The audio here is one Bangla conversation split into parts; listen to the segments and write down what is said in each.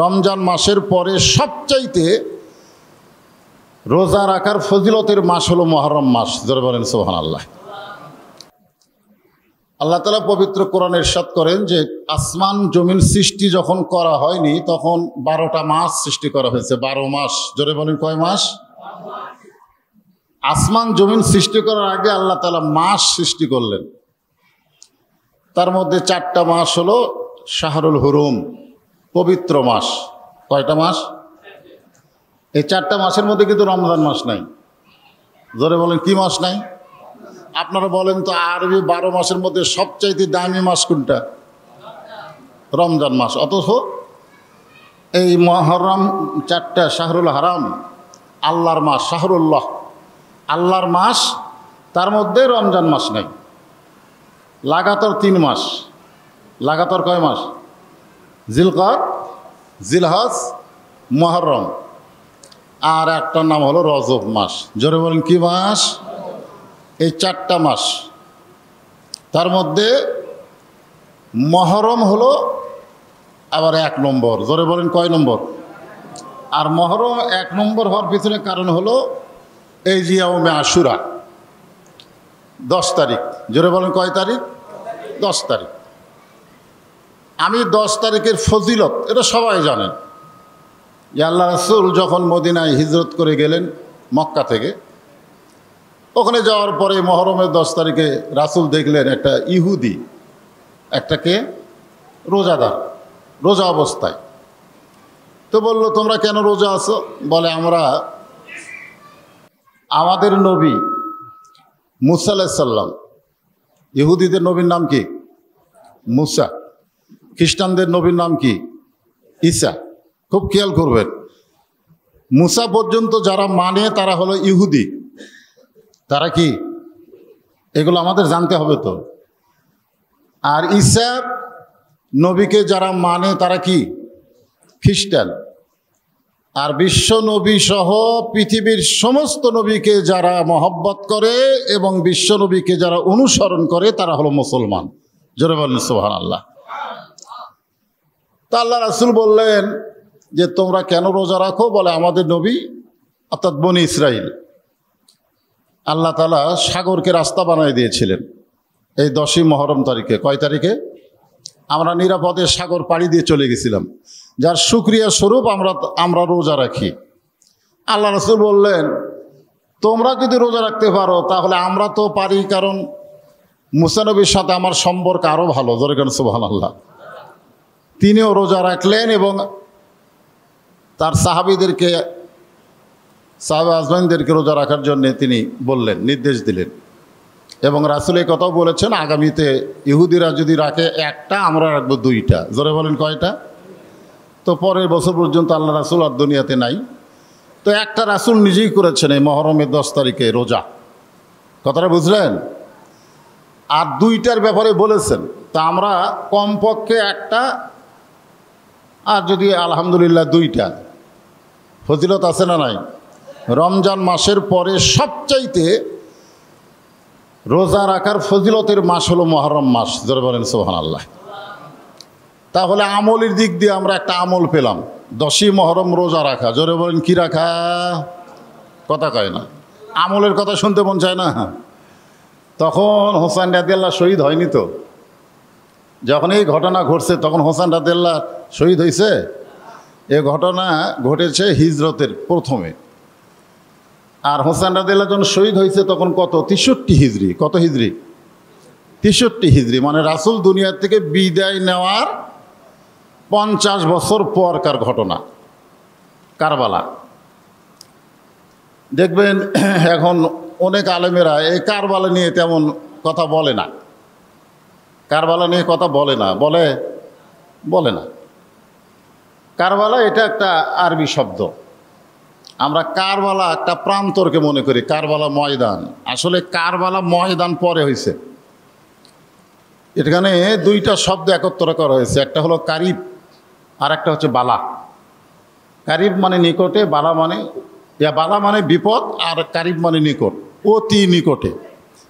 রমজান মাসের পরে সবচাইতে রোজা রাখার ফজিলতের মাস হলো মুহররম মাস। জোরে বলেন সুবহানাল্লাহ। আল্লাহ তাআলা পবিত্র কোরআনে ইরশাদ করেন যে আসমান জমিন সৃষ্টি যখন করা হয়নি তখন 12টা মাস সৃষ্টি করা হয়েছে। 12 মাস। জোরে বলেন কয় মাস? আসমান জমিন সৃষ্টি করার আগে আল্লাহ তাআলা মাস সৃষ্টি করলেন। তার মধ্যে 4টা মাস হলো শাহরুল হুরুম, পবিত্র মাস। কয়টা মাস? এই 4টা মাসের মধ্যে কিন্তু রমজান মাস নাই। জোরে বলেন কি মাস নাই? আপনারা বলেন তো আরবি 12 মাসের মধ্যে সবচাইতে দামি মাস কোনটা? রমজান মাস। অথচ এই মুহররম 4টা শাহরুল হারাম, আল্লাহর মাস, শাহরুল্লাহ, আল্লাহর মাস, তার মধ্যে রমজান মাস নাই। লাগাতার 3 মাস। লাগাতার কয় মাস? জিলকদ, জিলহজ, মুহররম, আর একটা নাম হলো রজব মাস। জোরে বলেন কি মাস? এই 4টা মাস। তার মধ্যে মুহররম হলো আবার 1 নম্বর। জোরে বলেন কয় নম্বর? আর মুহররম 1 নম্বর হওয়ার পিছনে কারণ হলো এই যে ইয়াউমে আশুরা, 10 তারিখ। জোরে বলেন কয় তারিখ? 10 তারিখ। আমি 10 তারিখের ফজিলত এটা সবাই জানেন। আল্লাহ রাসূল যখন মদিনায় হিজরত করে গেলেন মক্কা থেকে, ওখানে যাওয়ার পরে মুহররমের 10 তারিখে রাসূল দেখলেন একটা ইহুদি, একটাকে রোজাদার, রোজা অবস্থায়। তো বলল তোমরা কেন রোজা আছো? বলে আমরা আমাদের নবী মুসা আলাইহিস সালাম, ইহুদিদের নবীর নাম কি? মুসা। খ্রিস্টানদের নবীর নাম কি? ঈসা। খুব খেয়াল করবেন, মুসা পর্যন্ত যারা মানে তারা হলো ইহুদি। তারা কি? এগুলো আমাদের জানতে হবে তো। আর ঈসা নবীকে যারা মানে তারা কি? খ্রিস্টান। আর বিশ্ব নবী সহ পৃথিবীর সমস্ত নবীকে যারা মহব্বত করে এবং বিশ্ব নবীকে যারা অনুসরণ করে তারা হলো মুসলমান। জোরে বলেন সুবহানাল্লাহ। তা আল্লাহ রাসূল বললেন যে তোমরা কেন রোজা রাখো? বলে আমাদের নবী অর্থাৎ বনি ইসরাইল, আল্লাহ তাআলা সাগরকে রাস্তা বানিয়ে দিয়েছিলেন এই 10ই মুহররম তারিখে। কয় তারিখে? আমরা নিরাপদে সাগর পাড়ি দিয়ে চলে গেছিলাম, যার শুকরিয়া স্বরূপ আমরা রোজা রাখি। আল্লাহ রাসূল বললেন তোমরা যদি রোজা রাখতে পারো তাহলে আমরা তো পারি, কারণ মুসা নবীর সাথে আমার সম্পর্ক আরও ভালো। জোরে বলেন সুবহানাল্লাহ। তিনিও রোজা রাখলেন এবং তার সাহাবীদেরকে, সাহাবা আজমাইনদেরকে রোজা রাখার জন্য তিনি বললেন, নির্দেশ দিলেন। এবং রাসূল এই কথাও বলেছেন আগামীতে ইহুদিরা যদি রাখে 1টা, আমরা রাখবো 2টা। জোরে বলেন কয়টা? তো পরের বছর পর্যন্ত আল্লাহ রাসূল আর দুনিয়াতে নাই। তো একটা রাসূল নিজেই করেছেন এই মুহররমের 10 তারিখে রোজা। কথাটা বুঝলেন? আর 2টার ব্যাপারে বলেছেন। তা আমরা কমপক্ষে 1টা, আর যদি আলহামদুলিল্লাহ 2টা। ফজিলত আছে না নাই? রমজান মাসের পরে সবচাইতে রোজা রাখার ফজিলতের মাস হলো মুহররম মাস। জোরে বলেন সুবহানাল্লাহ। তাহলে আমলের দিক দিয়ে আমরা একটা আমল পেলাম, 10ই মুহররম রোজা রাখা। জোরে বলেন কি রাখা? কথা কয় না, আমলের কথা শুনতে মন চায় না। তখন হোসেন রাদিয়াল্লাহু শহীদ হয়নি তো? যখন এই ঘটনা ঘটছে তখন হোসেন রাদিয়াল্লাহু শহীদ হয়েছে? এ ঘটনা ঘটেছে হিজরতের প্রথমে। আর হোসেন রাদিয়াল্লাহু যখন শহীদ হয়েছে তখন কত? 63 হিজরি। কত হিজরি? 63 হিজরি। মানে রাসূল দুনিয়ার থেকে বিদায় নেওয়ার 50 বছর পরকার ঘটনা, কারবালা। দেখবেন এখন অনেক আলেমেরা এই কারবালা নিয়ে তেমন কথা বলে না। কারবালা নিয়ে কথা বলে না, বলে না। কারবালা এটা একটা আরবি শব্দ। আমরা কারবালা একটা প্রান্তরকে মনে করি, কারবালা ময়দান। আসলে কারবালা ময়দান পরে হয়েছে। এখানে 2টা শব্দ একত্র করা হয়েছে, একটা হলো কারিব আর একটা হচ্ছে বালা। কারিব মানে নিকটে, বালা মানে বিপদ, আর কারিব মানে নিকট, অতি নিকটে।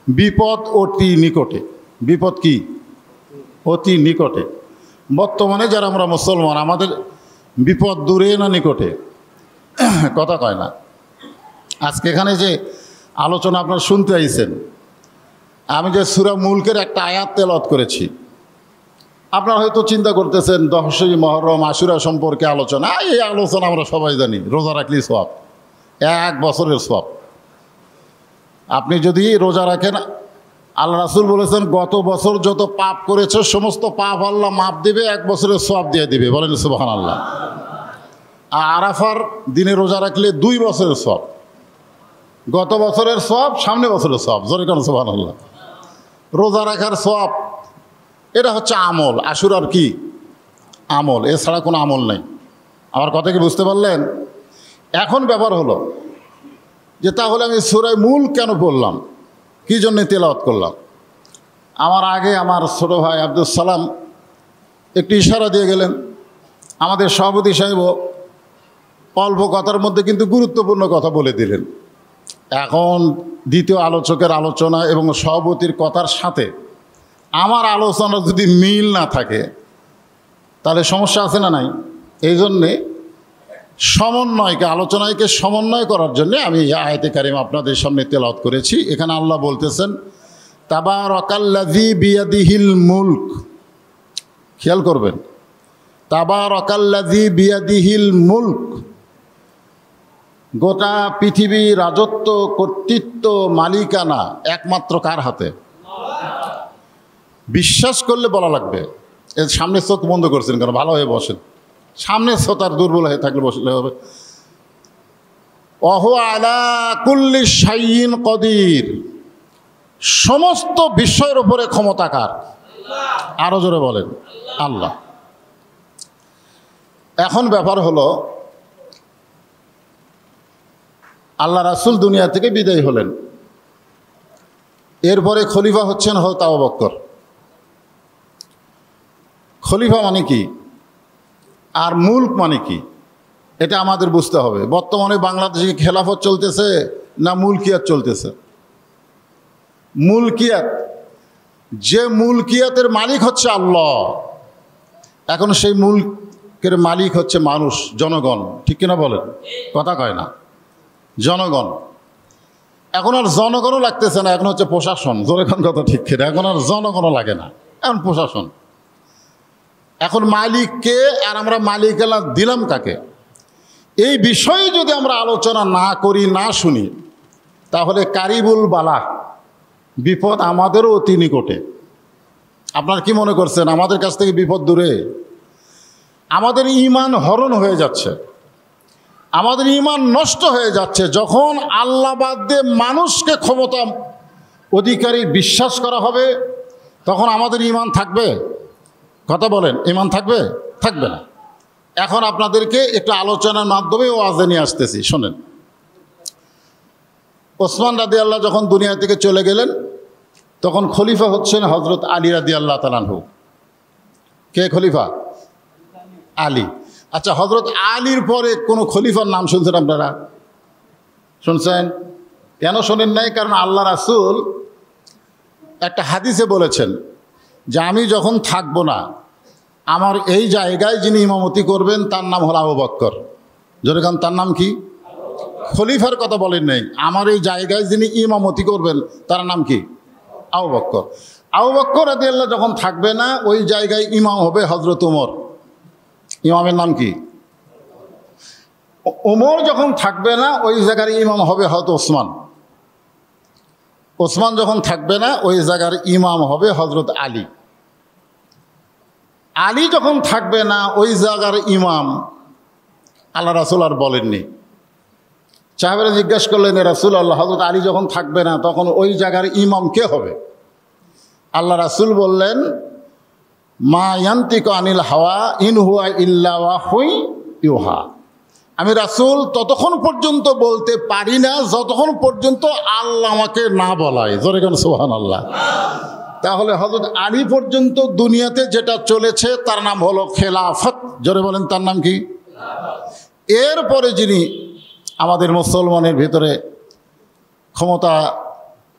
বিপদ অতি নিকটে। বিপদ কি? অতি নিকটে। বর্তমানে যারা আমরা মুসলমান, আমাদের বিপদ দূরে না নিকটে? কথা কয় না। আজকে এখানে যে আলোচনা আপনারা শুনতে আইছেন, আমি যে সূরা মুলকের একটা আয়াত তেলাওয়াত করেছি, আপনারা হয়তো চিন্তা করতেছেন 10ই মুহররম আশুরা সম্পর্কে আলোচনা। এই আলোচনা আমরা সবাই জানি, রোজা রাখলেই সওয়াব, 1 বছরের সওয়াব। আপনি যদি রোজা রাখেন, আল্লাহ রাসূল বলেছেন গত বছর যত পাপ করেছে সমস্ত পাপ আল্লাহ মাপ দিবে, 1 বছরের সওয়াব দিয়ে দিবে। বলেন সুবহানাল্লাহ। আরাফার দিনে রোজা রাখলে 2 বছরের সওয়াব, গত বছরের সওয়াব, সামনে বছরের সওয়াব। জোরে কেন সুবহানাল্লাহ। রোজা রাখার সওয়াব এটা হচ্ছে আমল। আশুরার কি আমল, এছাড়া কোনো আমল নেই। আমার কথা কি বুঝতে পারলেন? এখন ব্যাপার হলো যে তাহলে আমি সূরা মুলক কেন পড়লাম, কী জন্যে তেলাওয়াত করলাম? আমার আগে আমার ছোট ভাই আব্দুল সালাম একটি ইশারা দিয়ে গেলেন। আমাদের সভাপতি সাহেবও অল্প কথার মধ্যে কিন্তু গুরুত্বপূর্ণ কথা বলে দিলেন। এখন দ্বিতীয় আলোচকের আলোচনা এবং সভাপতির কথার সাথে আমার আলোচনা যদি মিল না থাকে তাহলে সমস্যা আছে না নাই? এই জন্যে সমন্বয়কে, আলোচনাকে সমন্বয় করার জন্য আমি আয়াতে কারিমা আপনাদের সামনে তেলাওয়াত করেছি। এখানে আল্লাহ বলতেছেন তাবারাকাল্লাযী বিয়াদিহিল মুলক। খেয়াল করবেন, তাবারাকাল্লাযী বিয়াদিহিল মুলক। গোটা পৃথিবী রাজত্ব, কর্তৃত্ব, মালিকানা একমাত্র কার হাতে? বিশ্বাস করলে বলা লাগবে। এর সামনে চোখ বন্ধ করছেন কেন? ভালো হয়ে বসেন। সামনে শ্রোতার দুর্বল হয়ে থাকলে বসলে হবে। ওয়া হুয়া আলা কুল্লি শাইইন কদির। সমস্ত বিষয়ের উপরে ক্ষমতাকার। আরো জোরে বলেন আল্লাহ। এখন ব্যাপার হলো, আল্লাহ রাসূল দুনিয়া থেকে বিদায় হলেন, এরপরে খলিফা হচ্ছেন হযরত আবু বকর। খলিফা মানে কি আর মুলক মানে কি এটা আমাদের বুঝতে হবে। বর্তমানে বাংলাদেশে খেলাফত চলতেছে না মুলকিয়াত চলতেছে? মুলকিয়াত। যে মুলকিয়াতের মালিক হচ্ছে আল্লাহ, এখন সেই মুলকের মালিক হচ্ছে মানুষ, জনগণ। ঠিক কিনা বলেন? কথা কয় না। জনগণ। এখন আর জনগণও লাগতেছে না, এখন হচ্ছে প্রশাসন। জোরে কোন কথা ঠিক কিনা? এখন আর জনগণও লাগে না, এখন প্রশাসন। এখন মালিককে আর আমরা মালিকানা দিলাম কাকে? এই বিষয়ে যদি আমরা আলোচনা না করি, না শুনি, তাহলে কারিবুল বালা, বিপদ আমাদেরও অতি নিকটে। আপনার কি মনে করছেন আমাদের কাছ থেকে বিপদ দূরে? আমাদের ঈমান হরণ হয়ে যাচ্ছে, আমাদের ঈমান নষ্ট হয়ে যাচ্ছে। যখন আল্লাহ বাদ দিয়ে মানুষকে ক্ষমতা অধিকারী বিশ্বাস করা হবে, তখন আমাদের ঈমান থাকবে? কথা বলেন, ঈমান থাকবে? থাকবে না। এখন আপনাদেরকে একটু আলোচনার মাধ্যমে ওয়াজে নিয়ে আসতেছি, শোনেন। ওসমান রাদিয়াল্লাহু যখন দুনিয়া থেকে চলে গেলেন, তখন খলিফা হচ্ছেন হযরত আলী রাদিয়াল্লাহু তাআলা আনহু। কে খলিফা? আলী। আচ্ছা, হযরত আলীর পরে কোনো খলিফার নাম শুনছেন আপনারা? শুনছেন? কেন শোনেন নাই? কারণ আল্লাহ রাসূল একটা হাদিসে বলেছেন যে আমি যখন থাকবো না, আমার এই জায়গায় যিনি ইমামতি করবেন তার নাম হলো আবু বকর। যেরকম তার নাম কি? খলিফার কথা বলেন নাই, আমার এই জায়গায় যিনি ইমামতি করবেন তার নাম কি? আবু বকর। আবু বকর রাদিয়াল্লাহু যখন থাকবে না, ওই জায়গায় ইমাম হবে হযরত ওমর। ইমামের নাম কি? ওমর যখন থাকবে না, ওই জায়গার ইমাম হবে হযরত ওসমান। ওসমান যখন থাকবে না, ওই জায়গার ইমাম হবে হযরত আলী। আলী যখন থাকবে না, ওই জায়গার ইমাম আল্লাহ রাসূল আর বলেননি। সাহাবারা জিজ্ঞাসা করলেন, রাসূলুল্লাহ, হযরত আলী যখন থাকবে না, তখন ওই জায়গার ইমাম কে হবে? আল্লাহ রাসূল বললেন, মা ইয়ান্তিকু আনিল হাওয়া ইন হুয়া ইল্লা ওয়াহয়ুন ইউহা। আমি রাসূল ততক্ষণ পর্যন্ত বলতে পারি না যতক্ষণ পর্যন্ত আল্লাহ আমাকে না বলায়। জোরে কেন সুবহানাল্লাহ। তাহলে হযরত আলী পর্যন্ত দুনিয়াতে যেটা চলেছে তার নাম হলো খেলাফত। জোরে বলেন, তার নাম কি? এরপরে যিনি আমাদের মুসলমানের ভিতরে ক্ষমতা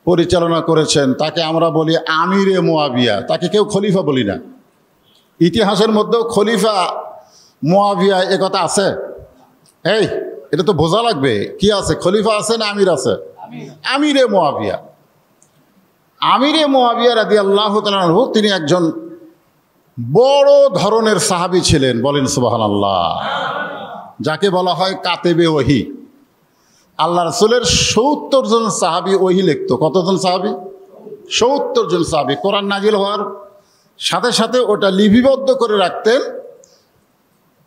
পরিচালনা করেছেন তাকে আমরা বলি আমিরে মুয়াবিয়া। তাকে কেউ খলিফা বলি না। ইতিহাসের মধ্যেও খলিফা মুআবিয়া এ কথা আছে? এই এটা তো বোঝা লাগবে। কি আছে? খলিফা আছে না আমির আছে? আমিরে মুআবিয়া। আমিরে মুআবিয়া রাদিয়াল্লাহু তাআলা আনহু তিনি একজন বড় ধরনের সাহাবী ছিলেন। বলেন সুবহানাল্লাহ। যাকে বলা হয় কাতেবে ওহী। আল্লাহ রাসূলের ৭০ জন সাহাবী ওহী লিখত। কতজন সাহাবী? ৭০ জন সাহাবী। কোরআন নাজিল হওয়ার সাথে সাথে ওটা লিপিবদ্ধ করে রাখতেন।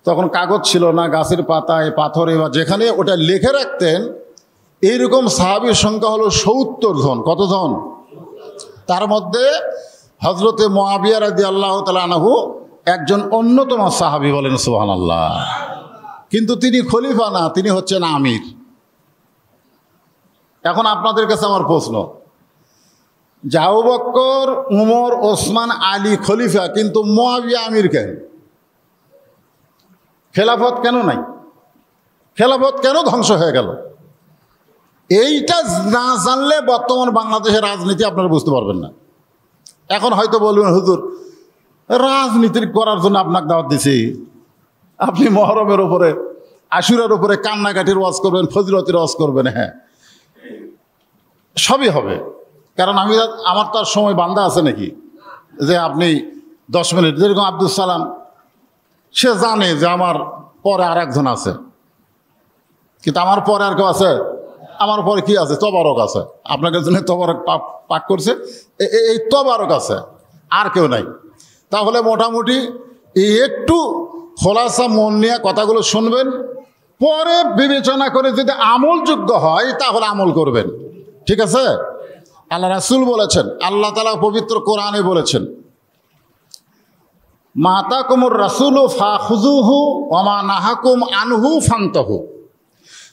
তখন কাগজ ছিল না, গাছের পাতায় পাথরে বা যেখানে ওটা লিখে রাখতেন। এইরকম সাহাবীর সংখ্যা হলো ৭০ জন। কতজন? তার মধ্যে হযরতে মুআবিয়া রাদিয়াল্লাহু তাআলা আনহু একজন অন্যতম সাহাবী। বলেন সুবহানাল্লাহ। কিন্তু তিনি খলিফা না, তিনি হচ্ছেন আমির। এখন আপনাদের কাছে আমার প্রশ্ন, যে আবু বকর, উমর, ওসমান, আলী খলিফা, কিন্তু মুআবিয়া আমির কেন? খেলাফত কেন নাই? খেলাফত কেন ধ্বংস হয়ে গেল? এইটা না জানলে বর্তমান বাংলাদেশের রাজনীতি আপনারা বুঝতে পারবেন না। এখন হয়তো বলবেন, হুজুর রাজনীতি করার জন্য আপনাকে দাওয়াত দিছি, আপনি মহরমের উপরে, আশুরার উপরে কান্নাকাটির ওয়াজ করবেন, ফজিলতের ওয়াজ করবেন। হ্যাঁ, সবই হবে, কারণ আমার তার সময় বান্ধা আছে নাকি যে আপনি 10 মিনিট, যেরকম আব্দুল সালাম, সে জানে যে আমার পরে আর একজন আছে, কিন্তু আমার পরে আর কেউ আছে? আমার পরে কি আছে? তবারক আছে। আপনার জন্য তবারক পাক করছে, এই তবারক আছে, আর কেউ নাই। তাহলে মোটামুটি একটু খোলাসা মন নিয়ে কথাগুলো শুনবেন, পরে বিবেচনা করে যদি আমলযোগ্য হয় তাহলে আমল করবেন। ঠিক আছে? আল্লাহ রাসূল বলেছেন, আল্লাহ তাআলা পবিত্র কোরআনে বলেছেন, মা আতাকুমুর রাসূলু ফাখুযুহু ওয়া মা নাহাকুম আনহু ফান্তাহু।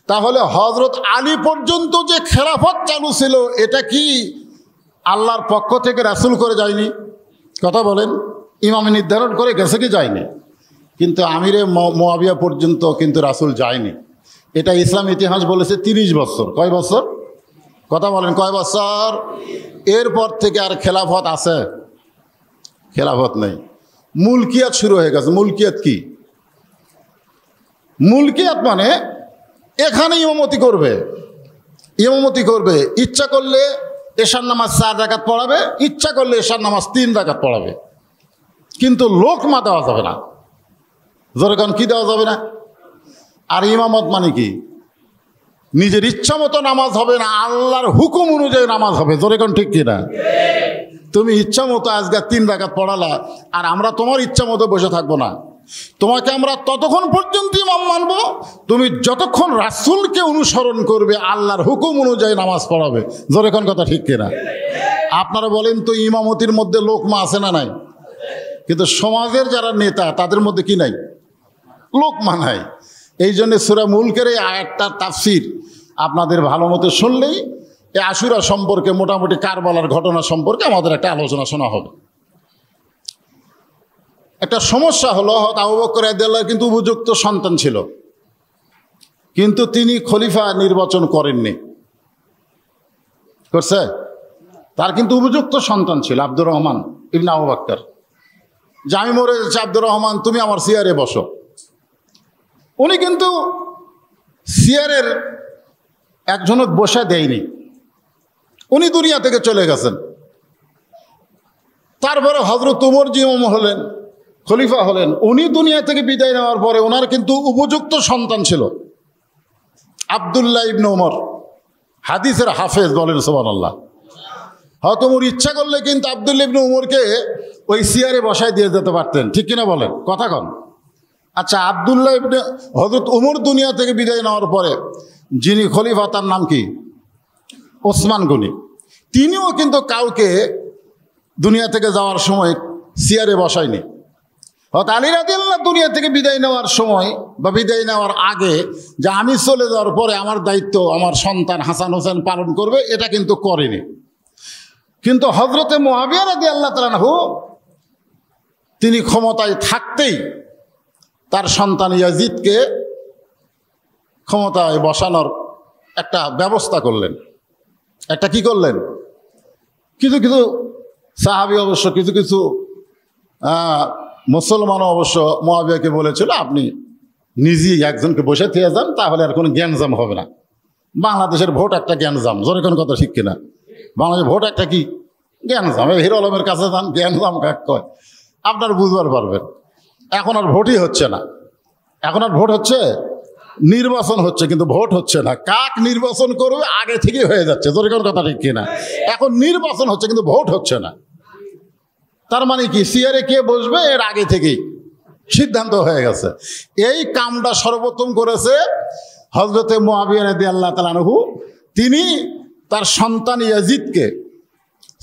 তাহলে হযরত আলী পর্যন্ত যে খেলাফত চালু ছিল, এটা কি আল্লাহর পক্ষ থেকে রাসূল করে যায়নি? কথা বলেন, ইমাম নির্ধারণ করে গেছে কি যায়নি? কিন্তু আমিরে মুআবিয়া পর্যন্ত কিন্তু রাসূল যায়নি। এটা ইসলাম ইতিহাস বলেছে 30 বছর। কয় বছর? কথা বলেন, কয় বছর? এরপর থেকে আর খেলাফত আছে? খেলাফত নেই। মুলকিয়াত শুরু হয়ে গেছে। মুলকিয়াত কি? মুলকিয়াত মানে এখানে ইমামতি করবে, ইমামতি করবে, ইচ্ছা করলে এশার নামাজ 4 রাকাত পড়াবে, ইচ্ছা করলে এশার নামাজ 3 রাকাত পড়াবে, কিন্তু লোকমা দেওয়া যাবে না। যেরকম কি দেওয়া যাবে না? আর ইমামত মানে কি? নিজের ইচ্ছা মতো নামাজ হবে না, আল্লাহর হুকুম অনুযায়ী নামাজ হবে। যেরকম ঠিক কিনা? তুমি ইচ্ছা মতো আজকে 3 রাকাত পড়ালা, আর আমরা তোমার ইচ্ছা মতো বসে থাকবো না। তোমাকে আমরা ততক্ষণ পর্যন্ত ইমাম মানব তুমি যতক্ষণ রাসূলকে অনুসরণ করবে, আল্লাহর হুকুম অনুযায়ী নামাজ পড়াবে। যেরকম কথা ঠিক কিনা? আপনারা বলেন তো, ইমামতির মধ্যে লোকমা আছে না নাই? কিন্তু সমাজের যারা নেতা তাদের মধ্যে কি নাই? লোকমা নাই। এই জন্য সূরা মুলকের এই আয়াতটার তাফসীর আপনাদের ভালো মতো শুনলেই এই আশুরা সম্পর্কে, মোটামুটি কারবালার ঘটনা সম্পর্কে আমাদের একটা আলোচনা শোনা হবে। একটা সমস্যা হলো, আবু বকর রাদিয়াল্লাহু কিন্তু উপযুক্ত সন্তান ছিল, কিন্তু তিনি খলিফা নির্বাচন করেননি। করছে? তার কিন্তু উপযুক্ত সন্তান ছিল আব্দুর রহমান ইবনে আবু বকর। যে আমি মরে যাচ্ছি, আব্দুর রহমান তুমি আমার চেয়ারে বসো। উনি কিন্তু চেয়ারের একজনক বসে দেয়নি, উনি দুনিয়া থেকে চলে গেছেন। তারপরে হযরত উমর জি ইমাম হলেন, খলিফা হলেন। উনি দুনিয়া থেকে বিদায় নেওয়ার পরে ওনার কিন্তু উপযুক্ত সন্তান ছিল আব্দুল্লাহ ইবনে উমর, হাদিসের হাফেজ। বলেন সুবহানাল্লাহ। হয়তো উমর ইচ্ছা করলে কিন্তু আব্দুল্লাহ ইবনে উমরকে ওই চেয়ারে বসায় দিয়ে যেতে পারতেন। ঠিক কিনা বলেন? কথা কন। আচ্ছা, আব্দুল্লাহ ইবনে হযরত উমর দুনিয়া থেকে বিদায় নেওয়ার পরে যিনি খলিফা, তার নাম কি? ওসমান গনি। তিনিও কিন্তু কাউকে দুনিয়া থেকে যাওয়ার সময় চেয়ারে বসায়নি। হয়তো আলী রাদিয়াল্লাহু দুনিয়া থেকে বিদায় নেওয়ার সময় বা বিদায় নেওয়ার আগে যে আমি চলে যাওয়ার পরে আমার দায়িত্ব আমার সন্তান হাসান হোসেন পালন করবে, এটা কিন্তু করেনি। কিন্তু হযরতে মুআবিয়া রাদিয়াল্লাহু তাআলা আনহু তিনি ক্ষমতায় থাকতেই তার সন্তান ইয়াজিদকে ক্ষমতায় বসানোর একটা ব্যবস্থা করলেন। একটা কি করলেন? কিছু কিছু সাহাবী, অবশ্য কিছু কিছু মুসলমানও অবশ্য মুআবিয়াকে বলেছিল আপনি নিজেই একজনকে বসে থেকে যান, তাহলে আর কোনো জ্ঞানজাম হবে না। বাংলাদেশের ভোট একটা জ্ঞানজাম, জোরে কোনো কথা ঠিক কিনা? বাংলাদেশের ভোট একটা কি জ্ঞানজাম। হিরো আলমের কাছে যান, জ্ঞানজাম কাক কয়, আপনার বুঝবার পারবেন। এখন আর ভোটই হচ্ছে না, এখন আর ভোট হচ্ছে, নির্বাচন হচ্ছে কিন্তু ভোট হচ্ছে না। কাক নির্বাচন করবে আগে থেকেই হয়ে যাচ্ছে, জোরে কোনো কথা ঠিক কিনা? এখন নির্বাচন হচ্ছে কিন্তু ভোট হচ্ছে না। তার মানে কি, চেয়ারে কে বসবে এর আগে থেকেই সিদ্ধান্ত হয়ে গেছে। এই কামটা সর্বপ্রথম করেছে হযরতে মুআবিয়া রাদিয়াল্লাহু তাআলা আনহু। তিনি তার সন্তান ইয়াজিদকে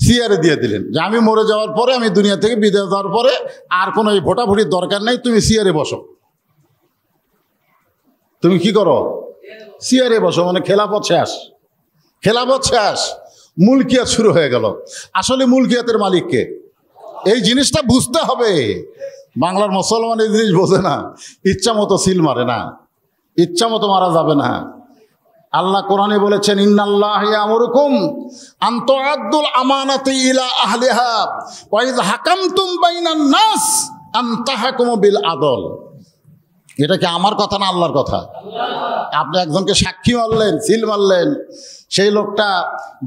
চেয়ারে দিয়ে দিলেন যে আমি মরে যাওয়ার পরে, আমি দুনিয়া থেকে বিদায় যাওয়ার পরে আর কোনো এই ভোটাভুটির দরকার নেই, তুমি চেয়ারে বসো। তুমি কি করো? চেয়ারে বসো। মানে খেলাফত শেষ, খেলাফত শেষ, মুলকিয়াত শুরু হয়ে গেল। আসলে মুলকিয়াতের মালিক কে? এই জিনিসটা বুঝতে হবে। বাংলার মুসলমান এই জিনিস বোঝে না, ইচ্ছা মতো সিল মারে না, ইচ্ছা মতো মারা যাবে না। আল্লাহ কোরআনে বলেছেন, ইন্নাল্লাহ ইয়ামুরুকুম আন তুআদ্দুল আমানাতি ইলা আহলিহা ওয়া ইয হাকামতুম বাইনান নাস আন তাহকুমু বিল আদল। এটা কি আমার কথা না আল্লাহর কথা? আপনি একজনকে সাক্ষী মারলেন, সিল মারলেন, সেই লোকটা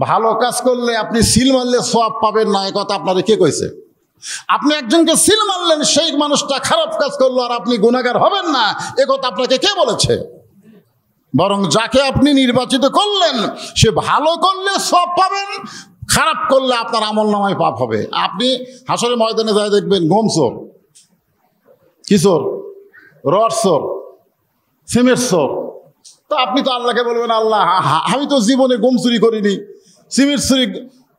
ভালো কাজ করলে আপনি সিল মারলে সওয়াব পাবেন না, এ কথা আপনারে কে কইছে? আপনি একজনকে সিল মারলেন, সেই মানুষটা খারাপ কাজ করলো আর আপনি গুনাহগার হবেন না, এ কথা আপনাকে কে বলেছে? বরং যাকে আপনি নির্বাচিত করলেন সে ভালো করলে সওয়াব পাবেন, খারাপ করলে আপনার আমলনামায় পাপ হবে। আপনি হাসরের ময়দানে যায় দেখবেন গম চোর, কি চোর? রড চোর, সিমেন্ট চোর। তো আপনি তো আল্লাহকে বলবেন, আল্লাহ আমি তো জীবনে গম চুরি করিনি, সিমেন্ট চুরি,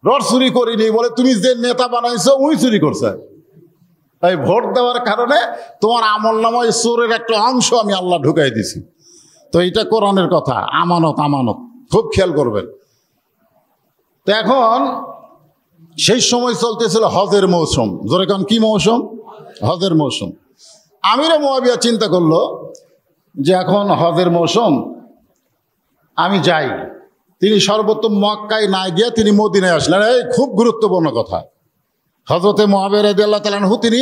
রড চুরি করিনি। বলে তুমি যে নেতা বানাইছো উনি চুরি করছে। তাই ভোট দেওয়ার কারণে তোমার আমলনামায় চোরের একটা অংশ আমি আল্লাহ ঢুকাই দিছি। তো এটা কোরআনের কথা, আমানত, আমানত, খুব খেয়াল করবেন। তো এখন সেই সময় চলতেছিল হজের মৌসুম। জোরে কারণ কি মৌসুম? হজের মৌসুম। আমিরে মুআবিয়া চিন্তা করলো যে এখন হজের মৌসুম, আমি যাই। তিনি সর্বোত্তম মক্কায় না গিয়ে তিনি মদিনায় আসলেন। এই খুব গুরুত্বপূর্ণ কথা। হযরতে মুআবিয়া রাদিয়াল্লাহু তাআলা আনহু তিনি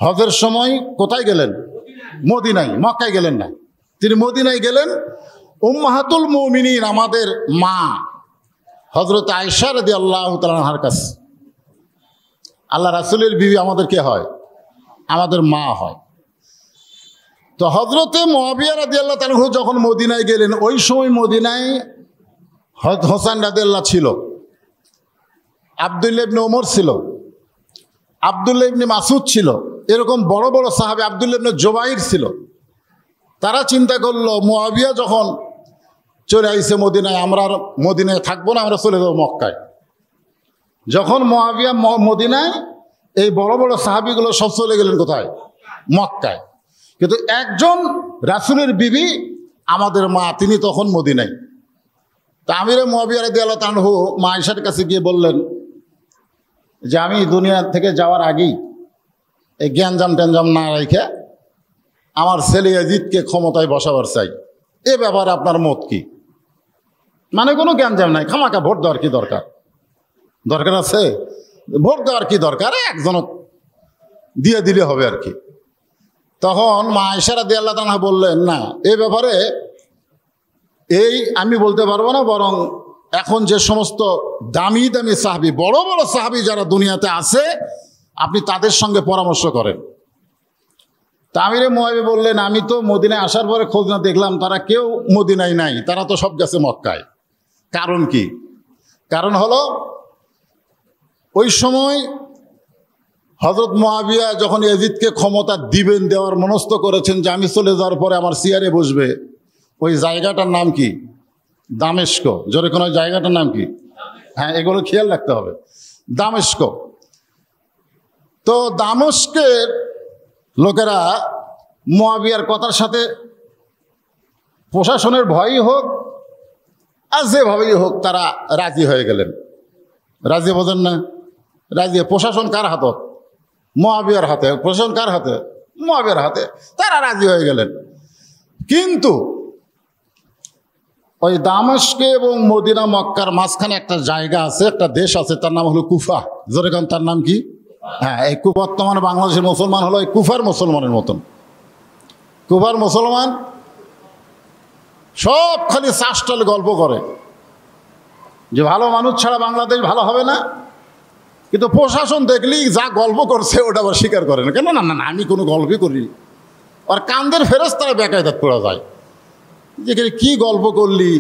হজের সময় কোথায় গেলেন? মদিনায়, মক্কায় গেলেন না। তিনি মদিনায় গেলেন উম্মাহাতুল মুমিনিন, আমাদের মা হযরত আয়েশা রাদিয়াল্লাহু তাআলা আনহার কাছে। আল্লাহ রাসূলের বিবি আমাদের কে হয়? আমাদের মা হয়। তো হযরতে মুআবিয়া রাদিয়াল্লাহু তাআলা আনহু যখন মদিনায় গেলেন, ওই সময় মদিনায় হযরত হোসেন রাদিয়াল্লাহু ছিল, আব্দুল্লাহ ইবনে ওমর ছিল, আব্দুল্লাহ ইবনে মাসউদ ছিল, এরকম বড় বড় সাহাবী, আব্দুল্লাহ ইবনে জুবাইর ছিল। তারা চিন্তা করলো মুআবিয়া যখন চলে আইছে মদিনায়, আমরা আর মদিনায় থাকবো না, আমরা চলে যাবো মক্কায়। যখন মুআবিয়া মদিনায়, এই বড় বড় সাহাবীগুলো সব চলে গেলেন কোথায়? মক্কায়। কিন্তু একজন রাসূলের বিবি আমাদের মা, তিনি তখন মদিনায়। তা আমিরে মুআবিয়া রাদিয়াল্লাহু তাআলা আনহু মা আয়েশার কাছে গিয়ে বললেন যে আমি দুনিয়া থেকে যাওয়ার আগেই এই জ্ঞানজাম ট্যানজাম না রেখে আমার ছেলে ইয়াজিদকে ক্ষমতায় বসাবার চাই। এ ব্যাপারে আপনার মত কি? মানে কোনো জ্ঞানজাম নাই, খামাকা ভোট দেওয়ার কি দরকার? দরকার আছে? ভোট দেওয়ার কি দরকার? একজন দিয়ে দিলে হবে আর কি। তখন মা আয়েশা রাদিয়াল্লাহু তাআলা বললেন, না, এ ব্যাপারে এই আমি বলতে পারবো না, বরং এখন যে সমস্ত দামি দামি সাহাবী, বড় বড় সাহাবী যারা দুনিয়াতে আছে, আপনি তাদের সঙ্গে পরামর্শ করেন। তা আমিরে মুআবিয়া বললেন, আমি তো মদিনায় আসার পরে খোঁজ না দেখলাম তারা কেউ মদিনায় নাই, তারা তো সব গেছে মক্কায়। কারণ কি? কারণ হলো ওই সময় হযরত মুআবিয়া যখন ইয়াজিদকে ক্ষমতা দিবেন, দেওয়ার মনস্থ করেছেন যে আমি চলে যাওয়ার পরে আমার চেয়ারে বসবে, ওই জায়গাটার নাম কি? দামেস্ক। জোরে কোন জায়গাটার নাম কি? হ্যাঁ, এগুলো খেয়াল রাখতে হবে। দামেস্ক। তো দামেস্কের লোকেরা মুআবিয়ার কথার সাথে প্রশাসনের ভয়ই হোক আর যেভাবেই হোক তারা রাজি হয়ে গেলেন। রাজি বোঝেন না? রাজি। প্রশাসন কার হাতত? মুআবিয়ার হাতে। প্রশাসন কার হাতে? মুআবিয়ার হাতে। তারা রাজি হয়ে গেলেন। কিন্তু ওই দামেস্কে এবং মদিনা মক্কার মাঝখানে একটা জায়গা আছে, একটা দেশ আছে, তার নাম হলো কুফা। জোরে কান, তার নাম কি? হ্যাঁ, এই বর্তমানে বাংলাদেশের মুসলমান হলো এই কুফার মুসলমানের মতন। কুফার মুসলমান সব খালি চাষটাল গল্প করে যে ভালো মানুষ ছাড়া বাংলাদেশ ভালো হবে না, কিন্তু প্রশাসন দেখলেই যা গল্প করছে ওটা আবার স্বীকার করে না। কেন? না না না, আমি কোনো গল্পই করি। আর কান্দের ফেরেশতারা বেকায়দাত পড়া যায় যে কি গল্প করলি,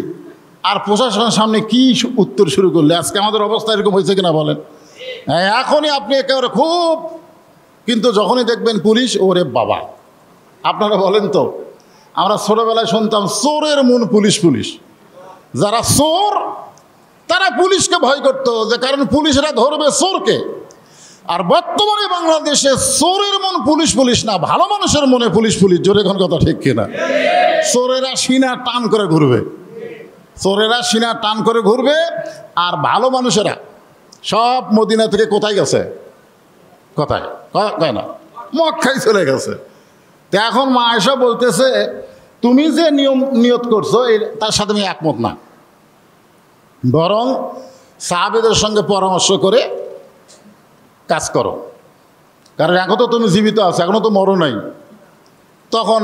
আর প্রশাসনের সামনে কি উত্তর শুরু করলি। আজকে আমাদের অবস্থা এরকম হয়েছে কিনা বলেন? হ্যাঁ, এখনই আপনি একেবারে খুব, কিন্তু যখনই দেখবেন পুলিশ, ওরে বাবা। আপনারা বলেন তো, আমরা ছোটবেলায় শুনতাম চোরের মন পুলিশ পুলিশ। যারা চোর তারা পুলিশকে ভয় করতো, যে কারণ পুলিশরা ধরবে চোরকে। আর বর্তমানে বাংলাদেশে চোরের মন পুলিশ পুলিশ না, ভালো মানুষের মনে পুলিশ পুলিশ। জোরে কোন কথা ঠিক কিনা? চোরেরা সিনা টান করে ঘুরবে, চোরেরা সিনা টান করে ঘুরবে, আর ভালো মানুষেরা সব মদিনা থেকে কোথায় গেছে? কোথায় কয় না, মক্কায় চলে গেছে। তো এখন মা আয়েশা বলতেছে, তুমি যে নিয়ত করছো তার সাথে আমি একমত না, বরং সাহাবীদের সঙ্গে পরামর্শ করে কাজ করো, কারণ এখন তো তুমি জীবিত আছো, এখনো তো মরো নাই। তখন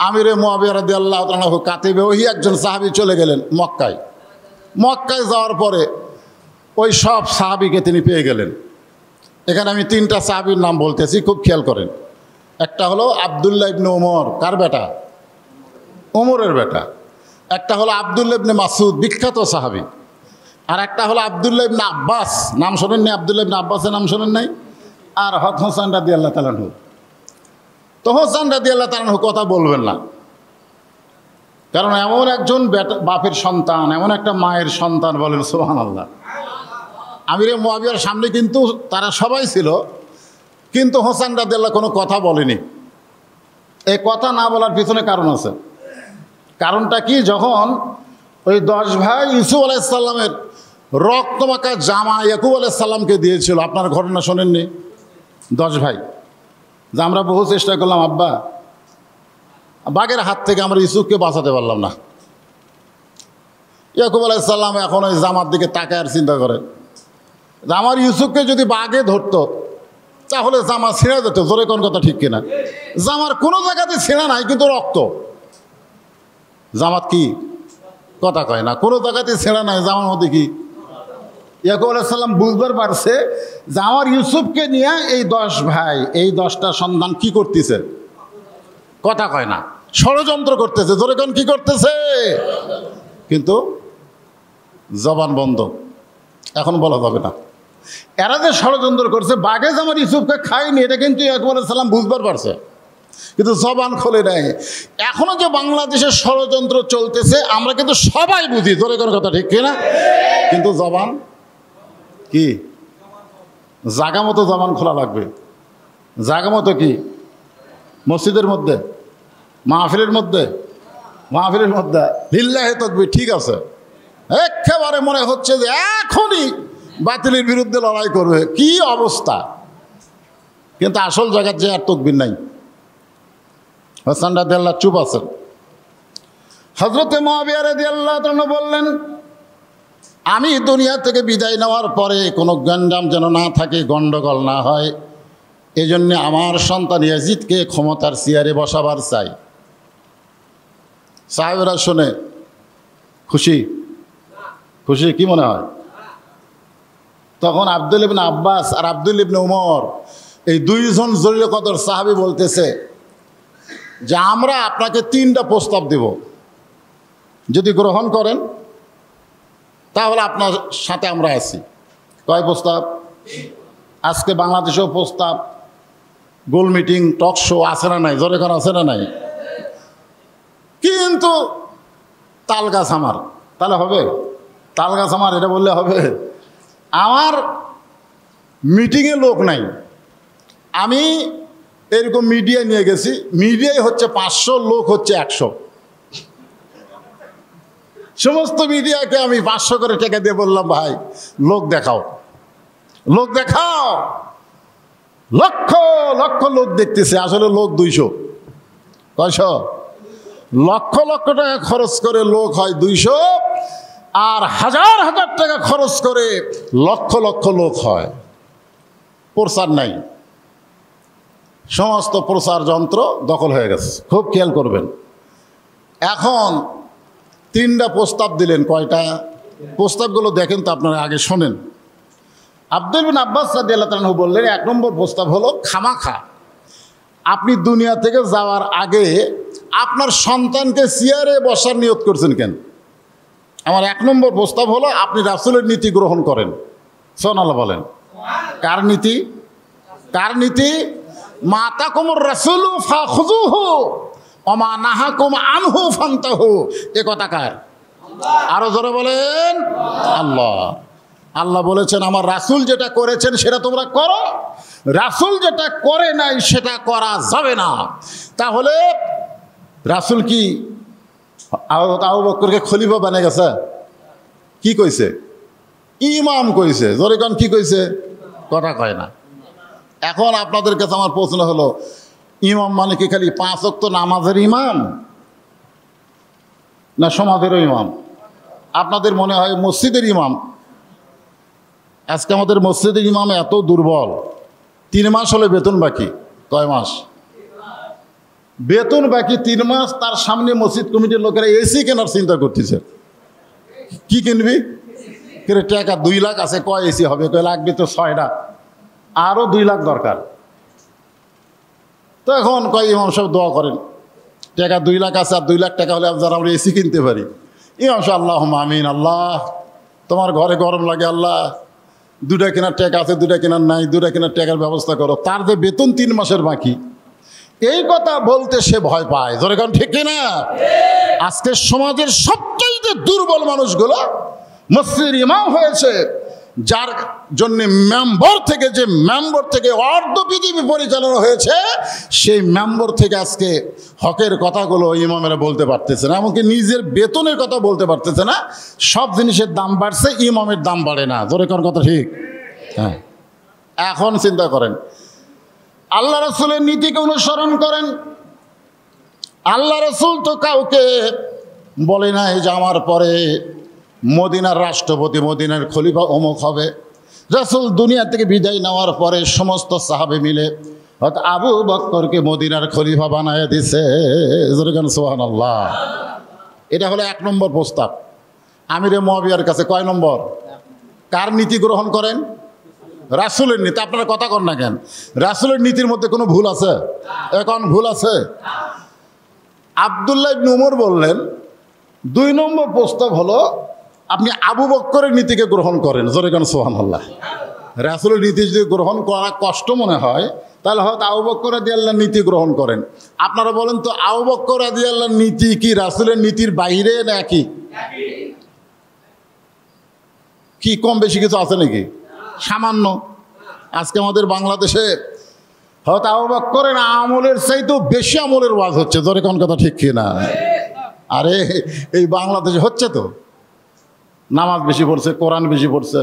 আমিরে মুআবিয়া রাদিয়াল্লাহু তাআলা কাতিবে ওই একজন সাহাবী চলে গেলেন মক্কায়। মক্কায় যাওয়ার পরে ওই সব সাহাবীকে তিনি পেয়ে গেলেন। এখানে আমি তিনটা সাহাবীর নাম বলতেছি, খুব খেয়াল করেন। একটা হলো আব্দুল্লাহ ইবনে ওমর, কার বেটা? ওমরের বেটা। একটা হলো আব্দুল্লাহ ইবনে মাসউদ, বিখ্যাত সাহাবী। আর একটা হলো আব্দুল্লাহ ইবনে আব্বাস, নাম শোনেন নাই? আব্দুল্লাহ ইবনে আব্বাসের নাম শোনেন নাই? আর হোসেন রাদিয়াল্লাহু তাআলা আনহু। তো হোসেন রাদিয়াল্লাহু তাআলা আনহু কথা বলবেন না, কারণ এমন একজন বাপের সন্তান, এমন একটা মায়ের সন্তান, বলেন সুবহানাল্লাহ। আমিরে মুআবিয়ার সামনে কিন্তু তারা সবাই ছিল, কিন্তু হোসেন রাদিয়াল্লাহু কোনো কথা বলেনি। এই কথা না বলার পিছনে কারণ আছে। কারণটা কি? যখন ওই 10 ভাই ইউসুফ আলাইহিস সালামের রক্তমাখা জামা ইয়াকুব আলাইহিস সালামকে দিয়েছিল, আপনার ঘটনা শোনেননি? 10 ভাই, যে আমরা বহু চেষ্টা করলাম আব্বা, বাঘের হাত থেকে আমরা ইউসুফকে বাঁচাতে পারলাম না। ইয়াকুব আলাইহিস সালাম এখন ওই জামার দিকে তাকায় আর চিন্তা করে, যে আমার ইউসুফকে যদি বাঘে ধরতো তাহলে জামা ছিঁড়ে যেত। জোরে কোন কথা ঠিক কিনা? জামার কোনো জায়গাতে ছিঁড়া নাই, কিন্তু রক্ত। জামাত কি কথা কয় না, কোনো জায়গাতে ছেঁড়া নাই, জামার মধ্যে কি? ইয়াকুব আলাইহিস সালাম বুঝবার পারছে যে আমার ইউসুফকে নিয়ে এই 10 ভাই, এই 10টা সন্তান কি করতেছে? কথা কয় না, ষড়যন্ত্র করতেছে। জোরে কোন কি করতেছে? কিন্তু জবান বন্ধ, এখন বলা যাবে না। এরা যে ষড়যন্ত্র করছে, বাঘে যে আমার ইউসুফকে খায়নি, এটা কিন্তু ইয়াকুব আলাইহিস সালাম বুঝবার পারছে, কিন্তু জবান খোলে নাই। এখনো যে বাংলাদেশের ষড়যন্ত্র চলতেছে আমরা কিন্তু সবাই বুঝি, জোরে কোনো কথা ঠিক কিনা? কিন্তু জবান কি? জাগা মতো জবান খোলা লাগবে। জাগা মতো কি? মসজিদের মধ্যে, মাহফিলের মধ্যে, মাহফিলের মধ্যে লিল্লাহি তাকবীর, ঠিক আছে, একেবারে মনে হচ্ছে যে এখনই বাতিলের বিরুদ্ধে লড়াই করবে, কি অবস্থা। কিন্তু আসল জায়গার যে আর তাকবীর নাই। হোসেন রাদিয়াল্লাহু চুপ আছেন। হযরতে মুআবিয়া রাদিয়াল্লাহু তাআলা বললেন, আমি দুনিয়া থেকে বিদায় নেওয়ার পরে কোনো গঞ্জাম যেন না থাকে, গণ্ডগোল না হয়, এজন্য আমার সন্তান ইয়াজিদকে ক্ষমতার চেয়ারে বসাবার চাই। সাহাবীরা শুনে খুশি? খুশি কি মনে হয়? তখন আব্দুল্লাহ ইবনে আব্বাস আর আব্দুল্লাহ ইবনে ওমর, এই দুইজন জলিল কদর সাহাবী বলতেছে যে আমরা আপনাকে 3টা প্রস্তাব দেব, যদি গ্রহণ করেন তাহলে আপনার সাথে আমরা আছি। কয় প্রস্তাব? আজকে বাংলাদেশেও প্রস্তাব, গোল মিটিং, টক শো আছে না নাই? জোরে কোন আছে না নাই? কিন্তু তাল গাছ আমার, তাহলে হবে? তাল গাছ আমার এটা বললে হবে? আমার মিটিংয়ে লোক নাই, আমি এরকম মিডিয়া নিয়ে গেছি, মিডিয়ায় হচ্ছে 500, লোক হচ্ছে 100। সমস্ত মিডিয়াকে আমি 500 করে টাকা দিয়ে বললাম, ভাই লোক দেখাও, লোক দেখাও। লক্ষ লক্ষ লোক দেখতেছে, আসলে লোক 200। কয়শো? লক্ষ লক্ষ টাকা খরচ করে লোক হয় 200, আর হাজার হাজার টাকা খরচ করে লক্ষ লক্ষ লোক হয়। প্রচার নাই, সমস্ত প্রচার যন্ত্র দখল হয়ে গেছে। খুব খেয়াল করবেন। এখন 3টা প্রস্তাব দিলেন। কয়টা? প্রস্তাবগুলো দেখেন তো আপনারা, আগে শোনেন। আব্দুল বিন আব্বাস রাদিয়াল্লাহু তাআলা বললেন, 1 নম্বর প্রস্তাব হলো, খামাখা আপনি দুনিয়া থেকে যাওয়ার আগে আপনার সন্তানকে চেয়ারে বসার নিয়ত করছেন কেন? আমার 1 নম্বর প্রস্তাব হলো, আপনি রাসূলের নীতি গ্রহণ করেন। সুবহানাল্লাহ বলেন। কার নীতি? কার নীতি? মা আতাকুমুর রাসূলু ফাখুযুহু ওয়া মা নাহাকুম আনহু ফান্তাহু। এ কথা কার? আরো জোরে বলেন। আল্লাহ। আল্লাহ বলেছেন, আমার রাসূল যেটা করেছেন সেটা তোমরা করো, রাসূল যেটা করে নাই সেটা করা যাবে না। তাহলে রাসূল কি আবু বকরকে খলিফা বানিয়ে গেছে? কি কইছে? ইমাম কইছে। জোরে কোন কি কইছে? কথা কয় না। এখন আপনাদের কাছে আমার প্রশ্ন হলো, ইমাম মানে কি খালি 5 ওয়াক্ত নামাজের ইমাম, না সমাজেরও ইমাম? আপনাদের মনে হয় মসজিদের ইমাম। আজকে আমাদের মসজিদের ইমাম এত দুর্বল, 3 মাস হলে বেতন বাকি। কয় মাস বেতন বাকি? 3 মাস। তার সামনে মসজিদ কমিটির লোকেরা এসি কেনার চিন্তা করতেছে। কি কিনবি? টাকা 2 লাখ আছে, কয় এসি হবে? কয় লাগবে তো 6টা, আরও 2 লাখ দরকার। তো এখন কয় ইমাম সাহেব দোয়া করেন, টাকা 2 লাখ আছে, আর 2 লাখ টাকা হলে যারা আমরা এসি কিনতে পারি। ইমাম সাহেব আল্লাহুম্মা আমিন। আল্লাহ, তোমার ঘরে গরম লাগে, আল্লাহ 2টা কেনার টাকা আছে, 2টা কেনার নাই, 2টা কেনার টাকার ব্যবস্থা করো। তার যে বেতন 3 মাসের বাকি, এই কথা বলতে সে ভয় পায়। ধরে কারণ ঠিক কিনা? আজকে সমাজের সবচেয়ে দুর্বল মানুষগুলো মসজিদের ইমাম হয়েছে, যার জন্য মেম্বর থেকে অর্ধ পৃথিবী পরিচালনা হয়েছে, সেই মেম্বর থেকে আজকে হকের কথাগুলো ইমামেরা বলতে পারতেছে না, এমনকি নিজের বেতনের কথা বলতে পারতেছে না। সব জিনিসের দাম বাড়ছে, ইমামের দাম বাড়ে না। জোরে কোন কথা ঠিক? হ্যাঁ। এখন চিন্তা করেন, আল্লাহ রাসূলের নীতিকে অনুসরণ করেন। আল্লাহ রাসূল তো কাউকে বলে নাই যে আমার পরে মদিনার রাষ্ট্রপতি, মদিনার খলিফা অমুক হবে। রাসূল দুনিয়া থেকে বিদায় নেওয়ার পরে সমস্ত সাহাবে মিলে হয়তো আবু বকরকে মদিনার খলিফা বানায় দিছে। সুবহানাল্লাহ। এটা হলো 1 নম্বর প্রস্তাব। আমিরে মুআবিয়ার কাছে কয় নম্বর? কার নীতি গ্রহণ করেন? রাসূলের নীতি। আপনারা কথা কন না কেন? রাসূলের নীতির মধ্যে কোনো ভুল আছে? এখন ভুল আছে? আব্দুল্লাহ ইবনে উমর বললেন, 2 নম্বর প্রস্তাব হলো, আপনি আবু বকরের নীতিকে গ্রহণ করেন। জোরে কেন? সুবহানাল্লাহ। রাসূলের নীতি যদি গ্রহণ করা কষ্ট মনে হয়, তাহলে হয়তো আবু বকর রাদিয়াল্লাহর নীতি গ্রহণ করেন। আপনারা বলেন তো, আবু বকর রাদিয়াল্লাহর নীতি কি রাসূলের নীতির বাইরে নাকি? কি কম বেশি কিছু আছে নাকি? সামান্য। আজকে আমাদের বাংলাদেশে হয়তো আবু বকরের আমলের চাইতেও বেশি আমলের ওয়াজ হচ্ছে। জোরে কোন কথা ঠিক কিনা? আরে এই বাংলাদেশে হচ্ছে তো, নামাজ বেশি পড়ছে, কোরআন বেশি পড়ছে,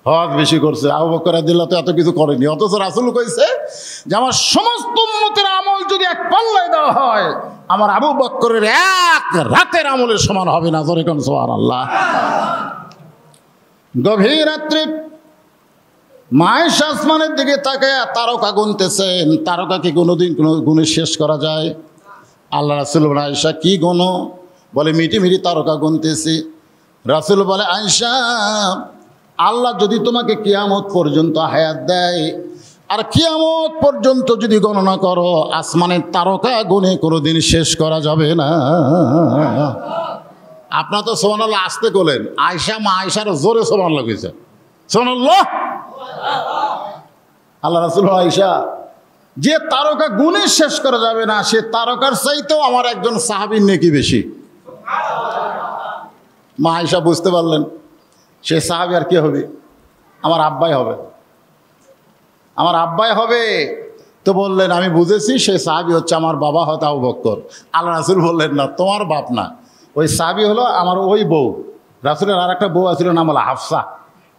হজ বেশি করছে। আবু বকর রাদিয়াল্লাহু তো এত কিছু করেনি, অথচ রাসূল কইছে যে আমার সমস্ত উম্মতের আমল যদি এক পাল্লায় দেওয়া হয়, আমার আবু বকরের 1 রাতের আমলের সমান হবে না। জোরে কোন সুবহানাল্লাহ। গভীর রাত্রে মা আয়েশা আসমানের দিকে তাকায় তারকা গুনতেছেন। তারকা কি কোনোদিন কোনো গুণে শেষ করা যায়? আল্লাহ রাসূল বলে, আয়েশা কি গুনো? বলে, মিটি মিটি তারকা গুনতেছি। রাসূল বলে, আয়েশা, আল্লাহ যদি তোমাকে কিয়ামত পর্যন্ত হায়াত দেয়, আর কিয়ামত পর্যন্ত যদি গণনা করো, আসমানের তারকা গুনে কোনোদিন শেষ করা যাবে না। আপনার তো সুবহানাল্লাহ আসতে বলেন, আয়েশা মা আয়েশার জোরে সুবহানাল্লাহ কইছে। সুবহানাল্লাহ। আল্লাহ রাসূল, আয়েশা, যে তারকা গুণে শেষ করা যাবে না, সে তারকার চাইতেও আমার একজন সাহাবীর নেকি বেশি। মা আয়েশা বুঝতে পারলেন, সে সাহাবী আর কি হবে? আমার আব্বাই হবে, আমার আব্বাই হবে। তো বললেন, আমি বুঝেছি, সে সাহাবী হচ্ছে আমার বাবা, হয়তো আবু বকর। আল্লাহ রাসূল বললেন, না, তোমার বাপ না, ওই সাহাবী হলো আমার ওই বউ। রাসূলের আর একটা বউ আছিল, নাম হলো হাফসা।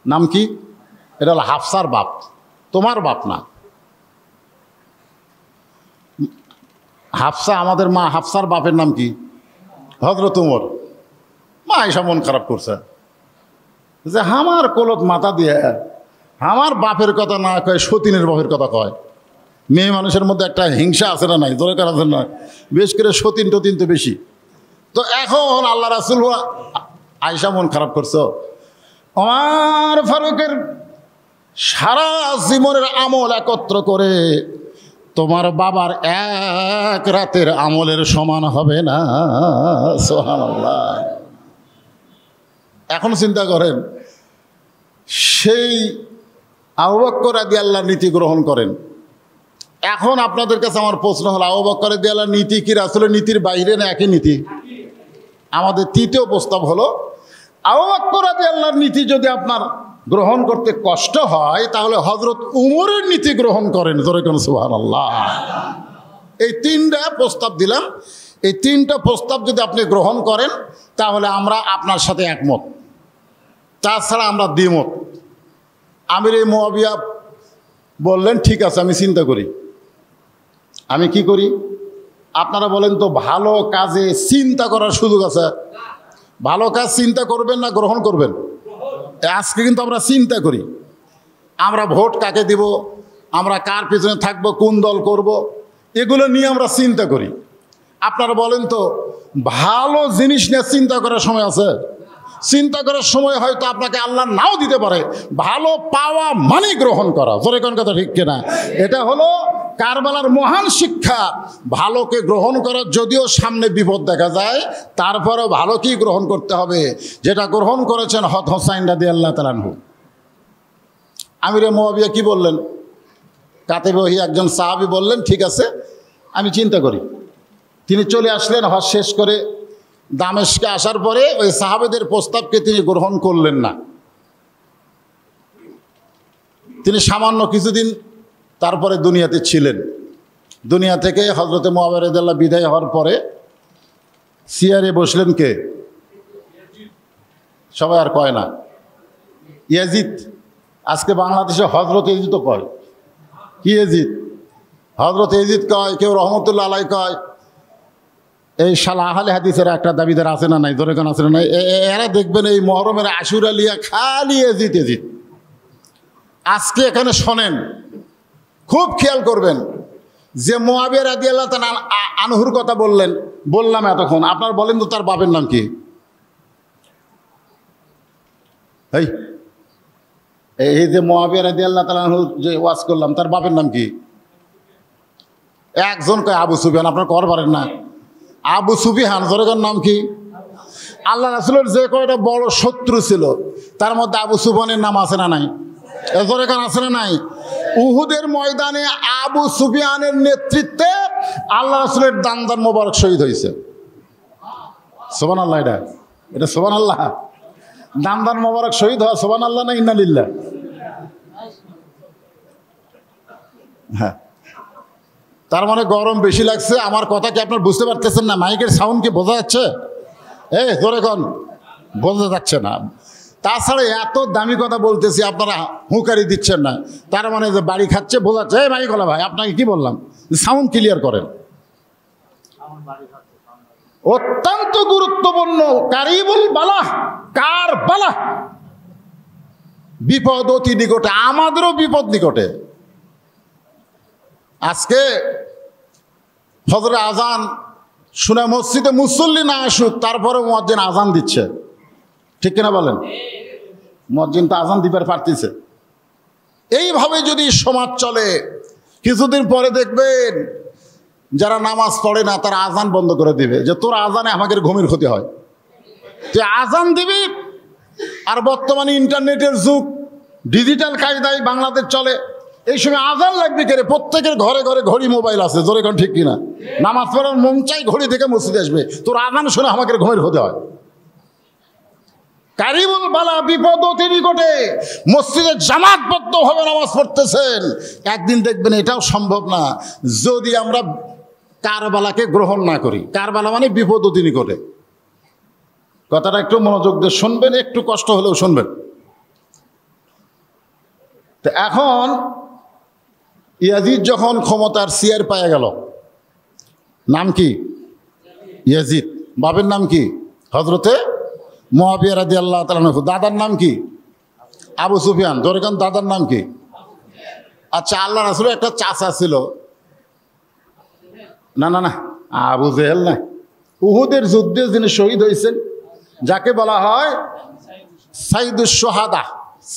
নাম কি? এটা হলো হাফসার বাপ, তোমার বাপ না। হাফসা আমাদের মা, হাফসার বাপের নাম কি? হযরত ওমর। মা আয়েশা মন খারাপ করছে যে আমার কোলত মাথা দিয়ে আমার বাপের কথা না কয়, সতীনের বাপের কথা কয়। মেয়ে মানুষের মধ্যে একটা হিংসা আছে না নাই, দরকার আছে না, বেশ করে সতীন টতীন তো বেশি। তো এখন আল্লাহ রাসূল আয়েশা মন খারাপ করছো, ওমর ফারুকের সারা জীবনের আমল একত্র করে তোমার বাবার এক রাতের আমলের সমান হবে না। সুবহানাল্লাহ। এখন চিন্তা করেন, সেই আবু বকর রাদিয়াল্লাহু নীতি গ্রহণ করেন। এখন আপনাদের কাছে আমার প্রশ্ন হলো, আবু বকর রাদিয়াল্লাহু নীতি কি রাসূলের নীতির বাইরে না একই নীতি? আমাদের তৃতীয় প্রস্তাব হলো, আবু বকর রাদিয়াল্লাহু নীতি যদি আপনার গ্রহণ করতে কষ্ট হয়, তাহলে হযরত উমরের নীতি গ্রহণ করেন। জোরে কোন সুবহানাল্লাহ। এই তিনটা প্রস্তাব দিলাম, এই তিনটা প্রস্তাব যদি আপনি গ্রহণ করেন তাহলে আমরা আপনার সাথে একমত, তাছাড়া আমরা দ্বিমত। আমির মুআবিয়া বললেন, ঠিক আছে আমি চিন্তা করি। আমি কি করি আপনারা বলেন তো? ভালো কাজে চিন্তা করার সুযোগ আছে? ভালো কাজ চিন্তা করবেন না গ্রহণ করবেন? আজকে কিন্তু আমরা চিন্তা করি, আমরা ভোট কাকে দিব, আমরা কার পিছনে থাকব, কোন দল করব, এগুলো নিয়ে আমরা চিন্তা করি। আপনারা বলেন তো, ভালো জিনিস নিয়ে চিন্তা করার সময় আছে? চিন্তা করার সময় হয়তো আপনাকে আল্লাহ নাও দিতে পারে। ভালো পাওয়া মানে গ্রহণ করা। জোরে কোন কথা ঠিক কিনা? এটা হলো কারবালার মহান শিক্ষা। ভালোকে গ্রহণ করার যদিও সামনে বিপদ দেখা যায়, তারপরেও ভালো কি গ্রহণ করতে হবে, যেটা গ্রহণ করেছেন হযরত হুসাইন রাদিয়াল্লাহু তাআলা আনহু। আমির মুআবিয়া কি বললেন? কাতিবে ওহী একজন সাহাবী বললেন, ঠিক আছে আমি চিন্তা করি। তিনি চলে আসলেন, হজ শেষ করে দামেস্কে আসার পরে ওই সাহাবেদের প্রস্তাবকে তিনি গ্রহণ করলেন না। তিনি সামান্য কিছুদিন তারপরে দুনিয়াতে ছিলেন। দুনিয়া থেকে হযরতে মুআবিয়া রাদিয়াল্লাহু বিদায় হওয়ার পরে চেয়ারে বসলেন কে? সবাই আর কয় না ইয়াজিদ। আজকে বাংলাদেশে হযরত ইয়াজিদ তো কয়। কি ইয়াজিদ? হযরত ইয়াজিদ কয়, কেউ রহমতুল্লাহ আলাইহি কয়। এই শালা আহলে হাদিসের একটা দাবিদার আছে না নাই? ধরে কোন আছে না নাই? এরা দেখবেন এই মুহররমের আশুরা লিয়া খালি ইয়াজিদ ইয়াজিদ। আজকে এখানে শোনেন, খুব খেয়াল করবেন, যে মুআবিয়া রাদিয়াল্লাহু তাআলা আনহুর কথা বললাম এতক্ষণ, আপনার বলেন তো তার বাপের নাম কি? এই যে মুআবিয়া রাদিয়াল্লাহু তাআলা আনহু যে ওয়াজ করলাম, তার বাপের নাম কি? একজন কয় আবু সুফিয়ান। আপনার কর পারেন না? আবু সুফিয়ান। জোরের নাম কি? আল্লাহ রাসূলের যে কয়টা বড় শত্রু ছিল তার মধ্যে আবু সুফিয়ানের নাম আছে না নাই? জোরের আছে না নাই? উহুদের ময়দানে আবু সুফিয়ানের নেতৃত্বে আল্লাহ রাসূলের দান মোবারক শহীদ হয়েছে। সুবহানাল্লাহ। এটা সুবহানাল্লাহ। দান মোবারক শহীদ হওয়া সুবহানাল্লাহ না ইন্না লিল্লাহ? হ্যাঁ। তার মানে গরম বেশি লাগছে। আমার কথা কি আপনার বুঝতে পারতেছেন না? মাইকের সাউন্ড কি বোঝা যাচ্ছে? জোরে কোন? বোঝা যাচ্ছে না। তাছাড়া এত দামি কথা বলতেছি, আপনারা হুঁকারি দিচ্ছেন না, তার মানে যে বাড়ি খাচ্ছে বোঝাচ্ছে। মাইক হলা ভাই, আপনাকে কি বললাম, সাউন্ড ক্লিয়ার করেন। অত্যন্ত গুরুত্বপূর্ণ। কারিবুল বালা, কার বালা, বিপদ অতি নিকটে, আমাদেরও বিপদ নিকটে। আজকে ফজরের আজান শুনে মসজিদে মুসল্লি না আসুক, তারপরে মুয়াজ্জিন আজান দিচ্ছে, ঠিক কিনা বলেন? মুয়াজ্জিন তো আজান দিবার পারতেছে। এইভাবে যদি সমাজ চলে, কিছুদিন পরে দেখবেন যারা নামাজ পড়ে না তারা আজান বন্ধ করে দিবে, যে তোর আজানে আমাদের ঘুমের ক্ষতি হয়, তুই আজান দিবি। আর বর্তমানে ইন্টারনেটের যুগ, ডিজিটাল কায়দায় বাংলাদেশ চলে। এই সময় আজান লাগবে কে রে? প্রত্যেকের ঘরে ঘরে ঘড়ি, মোবাইল আছে। জোরে কোন ঠিক কিনা? নামাজ পড়ার মন চাই, ঘড়ি থেকে মসজিদে আসবে, তোর আজান শুনে আমাদের ঘুমের ক্ষতি হয়। কারিবুল বালা, বিপদ অতি নিকটে। মসজিদে জামাতবদ্ধভাবে নামাজ পড়তেছেন, একদিন দেখবেন এটাও সম্ভব না যদি আমরা কারবালাকে গ্রহণ না করি। কারবালা মানে বিপদ অতি নিকটে। কথাটা একটু মনোযোগ দিয়ে শুনবেন, একটু কষ্ট হলেও শুনবেন। তো এখন ইয়াজিদ যখন ক্ষমতার চেয়ার পাওয়া গেল, নাম কি? ইয়াজিদ। বাপের নাম কি? হযরতে মুআবিয়া রাদিয়াল্লাহু তাআলা আনহু। দাদার নাম কি? আবু সুফিয়ান। দরকান দাদার নাম কি? আচ্ছা, আল্লাহ রাসূলের একটা চাচা ছিল, না না না, আবু জেহেল না, উহুদের যুদ্ধে যিনি শহীদ হয়েছেন, যাকে বলা হয় সাইদুস সোহাদা।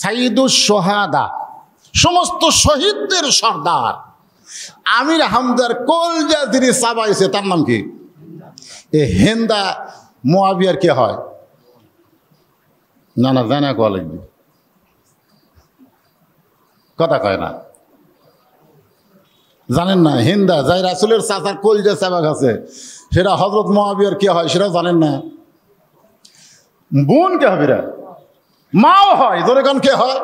সাইদুস সোহাদা, সমস্ত শহীদদের সর্দার, আমির হামজার কলজা যিনি চাবাইছে, তার নাম কি? এ হিন্দা মুয়াবিয়ার কে হয়? না না, জানা কোয়া লাগবে, কথা কয় না, জানেন না? হিন্দা, যাই রাসূলের চাচার কলজা চাবা গেছে, সেটা হযরত মুয়াবিয়ার কে হয় সেটা জানেন না? বোন কে হবে? মাও হয়। জোরে কান কে হয়?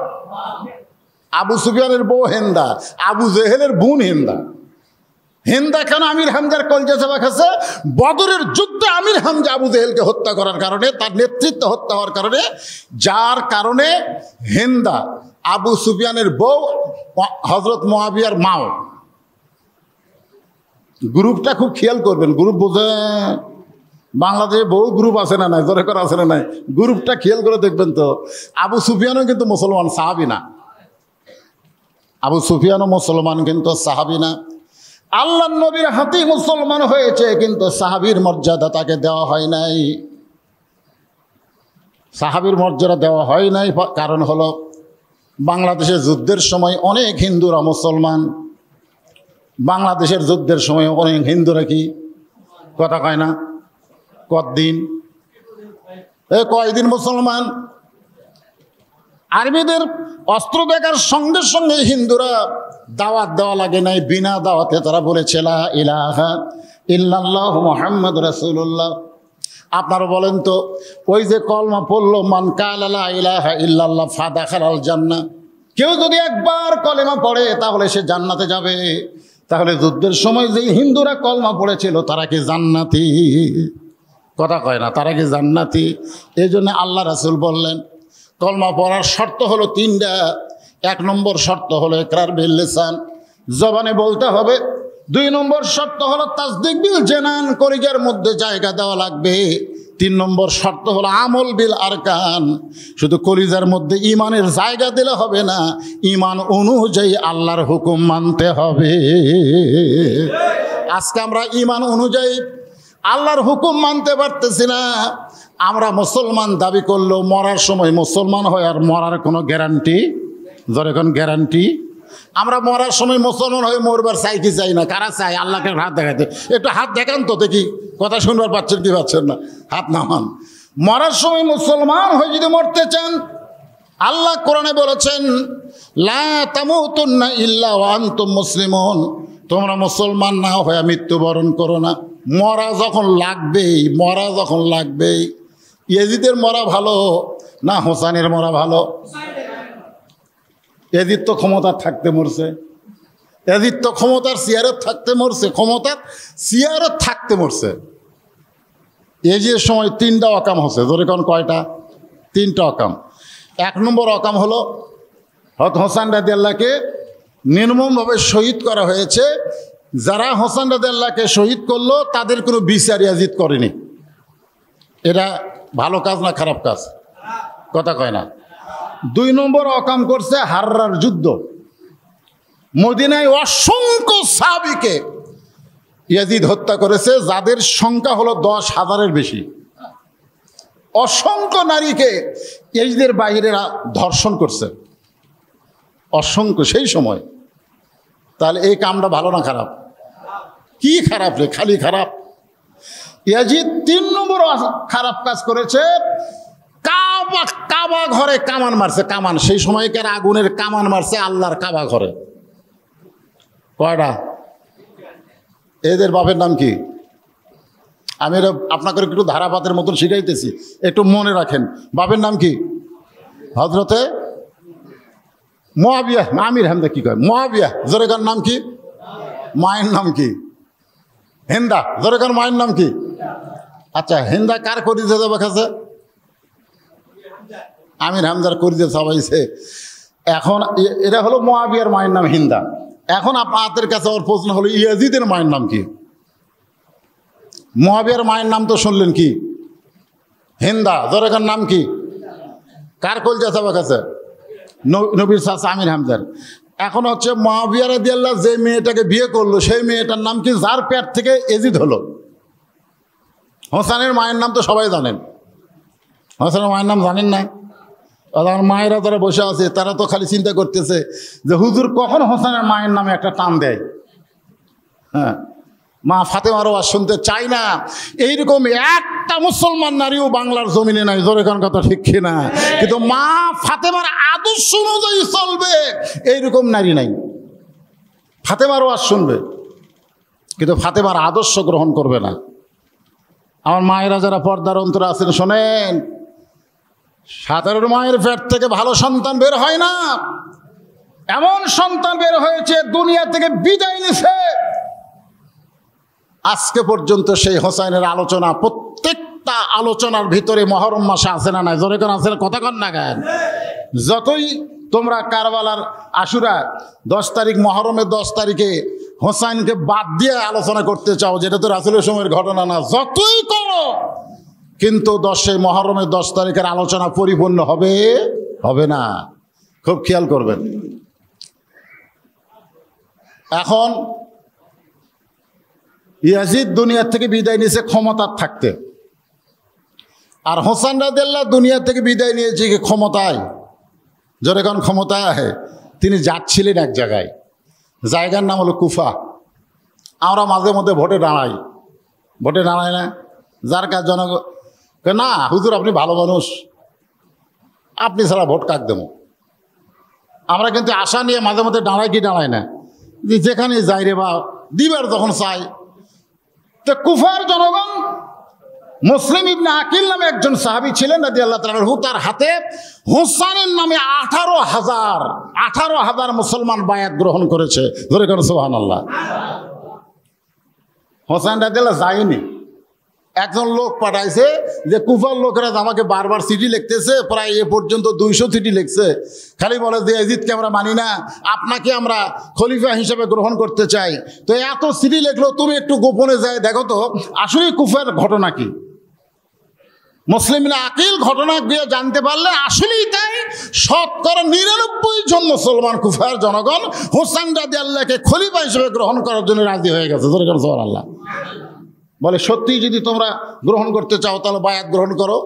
আবু সুফিয়ানের বউ হিন্দা, আবু জেহেলের বোন হিন্দা। হিন্দা কেন আমির হামজার কলজা চাবা খাচ্ছে? বদরের যুদ্ধে আমির হামজা আবু জেহেলকে হত্যা করার কারণে, তার নেতৃত্ব হত্যা হওয়ার কারণে, যার কারণে হিন্দা আবু সুফিয়ানের বউ হযরত মুয়াবিয়ার মাও। গ্রুপটা খুব খেয়াল করবেন, গ্রুপ বোঝে বাংলাদেশে বহু গ্রুপ আছে না নাই, জোরে করে আছে না নাই, গ্রুপটা খেয়াল করে দেখবেন তো। আবু সুফিয়ানও কিন্তু মুসলমান, সাহাবী না। আবু সুফিয়ানও মুসলমান, কিন্তু সাহাবী না। আল্লাহর নবীর হাতেই মুসলমান হয়েছে, কিন্তু সাহাবীর মর্যাদা তাকে দেওয়া হয় নাই। সাহাবীর মর্যাদা দেওয়া হয় নাই, কারণ হলো বাংলাদেশের যুদ্ধের সময় অনেক হিন্দুরা মুসলমান। বাংলাদেশের যুদ্ধের সময় অনেক হিন্দুরা কি, কথা কয় না, কতদিন, কয়দিন মুসলমান। আর্মিদের অস্ত্র দেখার সঙ্গে সঙ্গে হিন্দুরা দাওয়াত দেওয়া লাগে নাই, বিনা দাওয়াতে তারা বলেছে লা ইলাহা ইল্লাল্লাহ মুহাম্মাদুর রাসূলুল্লাহ। আপনারা বলেন তো, ওই যে কলমা পড়লো, মান কালা লা ইলাহা ইল্লাল্লাহ ফাদাখালাল জান্নাহ, কেউ যদি একবার কলেমা পড়ে তাহলে সে জান্নাতে যাবে। তাহলে যুদ্ধের সময় যে হিন্দুরা কলমা পড়েছিল তারা কি জান্নাতি? কথা কয় না, তারা কি জান্নাতি? এই জন্য আল্লাহ রাসূল বললেন কলমা পড়ার শর্ত হলো তিনটা। 1 নম্বর শর্ত হলো ইকরার বিল লিসান, জবানে বলতে হবে। 2 নম্বর শর্ত হলো তাসদিক বিল জানান, কলিজার মধ্যে জায়গা দেওয়া লাগবে। 3 নম্বর শর্ত হলো আমল বিল আরকান, শুধু কলিজার মধ্যে ইমানের জায়গা দিলে হবে না, ইমান অনুযায়ী আল্লাহর হুকুম মানতে হবে। আজকে আমরা ইমান অনুযায়ী আল্লাহর হুকুম মানতে পারতেছি না। আমরা মুসলমান দাবি করলেও মরার সময় মুসলমান হয়, আর মরার কোনো গ্যারান্টি, ধরে কোন গ্যারান্টি? আমরা মরার সময় মুসলমান হয়ে মরবার চাই কি চাই না? কারা চাই? আল্লাহকে হাত দেখাতে, একটু হাত দেখান তো দেখি, কথা শুনবার পাচ্ছেন কি পাচ্ছেন না? হাত নামান। মরার সময় মুসলমান হয়ে যদি মরতে চান, আল্লাহ কোরআনে বলেছেন লা তামুতুন্না ইল্লা ওয়া আনতুম মুসলিমুন, তোমরা মুসলমান না হয়ে মৃত্যুবরণ করো না। মরা যখন লাগবেই, মরা যখন লাগবেই। ইয়াজিদের মরা ভালো না হোসাইনের মরা ভালো? ইয়াজিদ তো ক্ষমতার থাকতে মরছে, ইয়াজিদ তো ক্ষমতার চেয়ারে থাকতে মরছে, ক্ষমতার চেয়ারে থাকতে মরছে। ইয়াজিদের সময় 3টা অকাম হচ্ছে, ধরে কোন কয়টা? 3টা অকাম। 1 নম্বর অকাম হলো হযরত হোসেন রাদিয়াল্লাহকে নির্মমভাবে শহীদ করা হয়েছে। যারা হোসেন রাদিয়াল্লাহকে শহীদ করলো তাদের কোনো বিচার ইয়াজিদ করেনি। এটা ভালো কাজ না খারাপ কাজ? কথা কয় না। 2 নম্বর অকাম করছে হাররার যুদ্ধ। মদিনায় অসংখ্য সাহাবীকে ইয়াজিদ হত্যা করেছে, যাদের সংখ্যা হলো 10,000-এর বেশি। অসংখ্য নারীকে ইয়াজিদের বাহিরেরা ধর্ষণ করছে, অসংখ্য, সেই সময়। তাহলে এই কামটা ভালো না খারাপ? কি খারাপ রে, খালি খারাপ। ইয়াজিদ 3 নম্বর খারাপ কাজ করেছে, কাবা ঘরে কামান মারছে, কামান। সেই সময়কার আগুনের কামান মারছে আল্লাহর কাবা ঘরে। কয়টা? এদের বাপের নাম কি? আমি আপনাকে একটু ধারাপাতের মতন শিখাইতেছি, একটু মনে রাখেন। বাপের নাম কি? হযরতে মুয়াবিয়া। আমির হামজা কি কয়? মুয়াবিয়া। জোরেকার নাম কি? মায়ের নাম কি? হিন্দা। জোরেকার মায়ের নাম কি? আচ্ছা, হিন্দা কার করিতে যাবে কাছে? আমির হামজার করিতে সবাইছে। এখন এরা হলো মুয়াবিয়ার মায়ের নাম হিন্দা। এখন আপনাদের কাছে ওর প্রশ্ন হলো ইয়াজিদের মায়ের নাম কি? মুয়াবিয়ার মায়ের নাম তো শুনলেন কি? হিন্দা। জোরেকার নাম কি? কার কলিজা সবার কাছে? নবীর চাচা আমির হামজার। এখন হচ্ছে মুআবিয়া রাদিয়াল্লাহু যে মেয়েটাকে বিয়ে করলো সেই মেয়েটার নাম কি, যার পেট থেকে এজিদ হলো। হোসেনের মায়ের নাম তো সবাই জানেন, হোসেনের মায়ের নাম জানেন না? আর মায়েরা যারা বসে আছে তারা তো খালি চিন্তা করতেছে যে হুজুর কখন হোসেনের মায়ের নামে একটা টান দেয়। হ্যাঁ, মা ফাতেমারও আর শুনতে চাই না। এইরকম একটা মুসলমান নারীও বাংলার জমিনে নাই, জোরে কোন কথা ঠিক কিনা? কিন্তু মা ফাতেমার আদর্শ অনুযায়ী চলবে এইরকম নারী নাই। ফাতেমারও আর শুনবে কিন্তু ফাতেমার আদর্শ গ্রহণ করবে না। আমার মায়েরা যারা পর্দার অন্তরে আছেন শোনেন, 17 মায়ের পেট থেকে ভালো সন্তান বের হয় না। এমন সন্তান বের হয়েছে দুনিয়া থেকে বিদায় নিছে। আজকে পর্যন্ত সেই হোসাইনের আলোচনা প্রত্যেকটা আলোচনার ভিতরে মহরম মাসে আছে না নাই? জোরে কোন আছে? কথা কন না কেন? যতই তোমরা কারবালার আশুরা 10 তারিখ, মহরমের 10 তারিখে হোসাইনকে বাদ দিয়ে আলোচনা করতে চাও, যেটা তো রাসূলের সময়ের ঘটনা না, যতই করো কিন্তু 10 মহরমের 10 তারিখের আলোচনা পরিপূর্ণ হবে না। খুব খেয়াল করবেন। এখন ইয়াজিদ দুনিয়ার থেকে বিদায় নিয়েছে ক্ষমতার থাকতে, আর হোসেন রাদিয়াল্লাহু দুনিয়া থেকে বিদায় নিয়েছে কি ক্ষমতায়। জোরে কোন ক্ষমতায়? তিনি যাচ্ছিলেন এক জায়গায়, জায়গার নাম হলো কুফা। আমরা মাঝে মধ্যে ভোটে দাঁড়াই না, যার কাজ জনগণ না হুজুর আপনি ভালো মানুষ, আপনি ছাড়া ভোট কাক দেবো। আমরা কিন্তু আশা নিয়ে মাঝে মধ্যে দাঁড়াই না, যেখানে যাই রে বা দিবার যখন চাই। তো কুফার জনগণ মুসলিম ইবনে আকিল নামে একজন সাহাবী ছিলেন রাদিয়াল্লাহু তাআলা আনহু, তার হাতে হোসেনের নামে 18,000 মুসলমান বায়াত গ্রহণ করেছে। ধরে করেন সুবহানাল্লাহ। হোসেন রাদিয়াল্লাহু যায়নি, একজন লোক পাঠাইছে যে কুফার লোকেরা আমাকে বারবার চিঠি লিখতেছে, প্রায় এ পর্যন্ত 200 চিঠি লিখছে, খালি বলে যে ইয়াজিদকে আমরা মানি না, আপনাকে আমরা খলিফা হিসেবে গ্রহণ করতে চাই। তো এত চিঠি লিখলো, তুমি একটু গোপনে যায় দেখো তো আসলে কুফার ঘটনা কি। মুসলিম ইবনে আকিল ঘটনা দিয়ে জানতে পারলে আসলেই তাই, 99% জন মুসলমান কুফার জনগণ হোসেন রাদিয়াল্লাহুকে খলিফা হিসেবে গ্রহণ করার জন্য রাজি হয়ে গেছে। সুবহানাল্লাহ। বলে সত্যিই যদি তোমরা গ্রহণ করতে চাও তাহলে বায়াত গ্রহণ করো।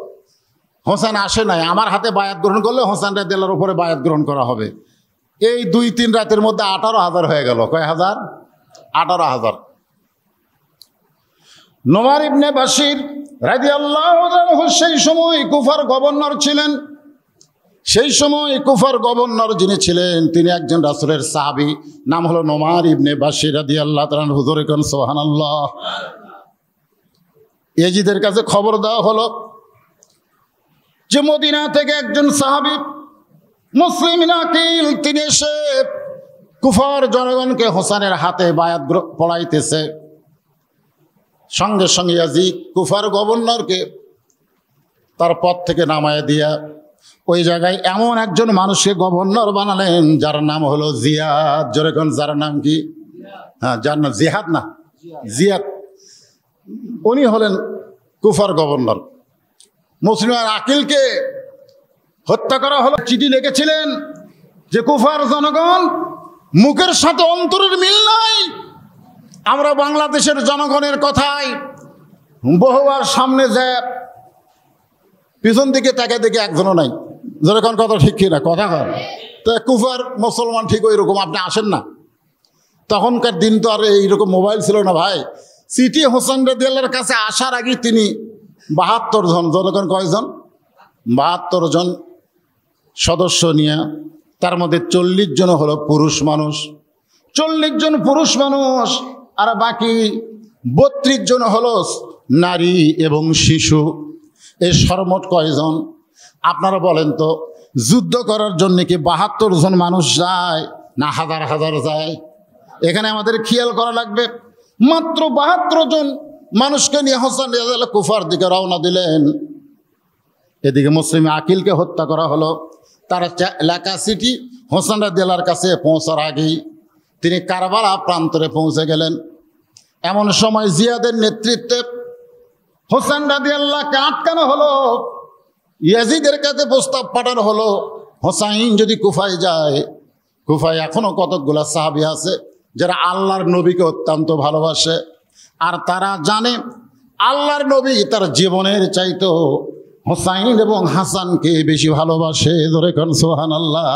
হোসেন আসে নাই, আমার হাতে বায়াত গ্রহণ করলে হোসেন রাদিয়াল্লাহুর উপরে বায়াত গ্রহণ করা হবে। এই 2-3 রাতের মধ্যে 18,000 হয়ে গেল। কয় হাজার? 18,000। নোমান ইবনে বাশির রাদিয়াল্লাহু আনহু সেই সময় কুফার গভর্নর ছিলেন। সেই সময় কুফার গভর্নর যিনি ছিলেন তিনি একজন রাসূলের সাহাবী, নাম হলো নোমান ইবনে বাশির রাদিয়াল্লাহু তাআলা আনহু। হুজুরে কোন সুবহানাল্লাহ। ইয়াজিদের কাছে খবর দেওয়া হলো যে মদিনা থেকে একজন সাহাবী মুসলিম ইবনে আকিল তিনি এসে কুফার জনগণকে হোসেনের হাতে বায়াত পড়াইতেছে। সঙ্গে সঙ্গে ইয়াজিদ কুফার গভর্নরকে তার পদ থেকে নামায় দিয়া ওই জায়গায় এমন একজন মানুষকে গভর্নর বানালেন যার নাম হলো জিয়াদ। জোরে কোন, যার নাম কি? হ্যাঁ, যার নাম জিহাদ না, জিয়াদ। উনি হলেন কুফার গভর্নর। মুসলিম আকিলকে হত্যা করা হলো। চিঠি লিখেছিলেন যে কুফার জনগণ মুখের সাথে অন্তরের মিল নাই। আমরা বাংলাদেশের জনগণের কথায় বহুবার সামনে যায় পিছন দিকে তাকে দেখে একজনও নাই। যেরকম কথা ঠিক কিনা? কথা কর। তা কুফার মুসলমান ঠিক ওই রকম, আপনি আসেন না। তখনকার দিন তো আর এইরকম মোবাইল ছিল না ভাই। চিঠি হোসেন রাদিয়াল্লাহুর কাছে আসার আগে তিনি 72 জন, জনগণ কয়জন? 72 জন সদস্য নিয়ে, তার মধ্যে 40 জন হলো পুরুষ মানুষ, 40 জন পুরুষ মানুষ, আর বাকি 32 জন হলো নারী এবং শিশু। এই সর্বমোট কয়জন আপনারা বলেন তো? যুদ্ধ করার জন্য কি 72 জন মানুষ যায় না হাজার হাজার যায়? এখানে আমাদের খেয়াল করা লাগবে। মাত্র 72 জন মানুষকে নিয়ে হোসেন রাদিয়াল্লাহু কুফার দিকে রওনা দিলেন। এদিকে মুসলিম আকিলকে হত্যা করা হলো। তার লেখা চিঠি হোসেন রাদিয়াল্লাহুর কাছে পৌঁছার আগেই তিনি কারবালা প্রান্তরে পৌঁছে গেলেন। এমন সময় জিয়াদের নেতৃত্বে হোসেন রাদিয়াল্লাহুকে আটকানো হলো। ইয়াজিদের কাছে প্রস্তাব পাঠানো হলো, হোসাইন যদি কুফায় যায়, কুফায় এখনো কতকগুলা সাহাবী আছে যারা আল্লাহর নবীকে অত্যন্ত ভালোবাসে, আর তারা জানে আল্লাহর নবী তার জীবনের চাইতো হোসাইন এবং হাসানকে বেশি ভালোবাসে। ধরে কোন সুবহানাল্লাহ।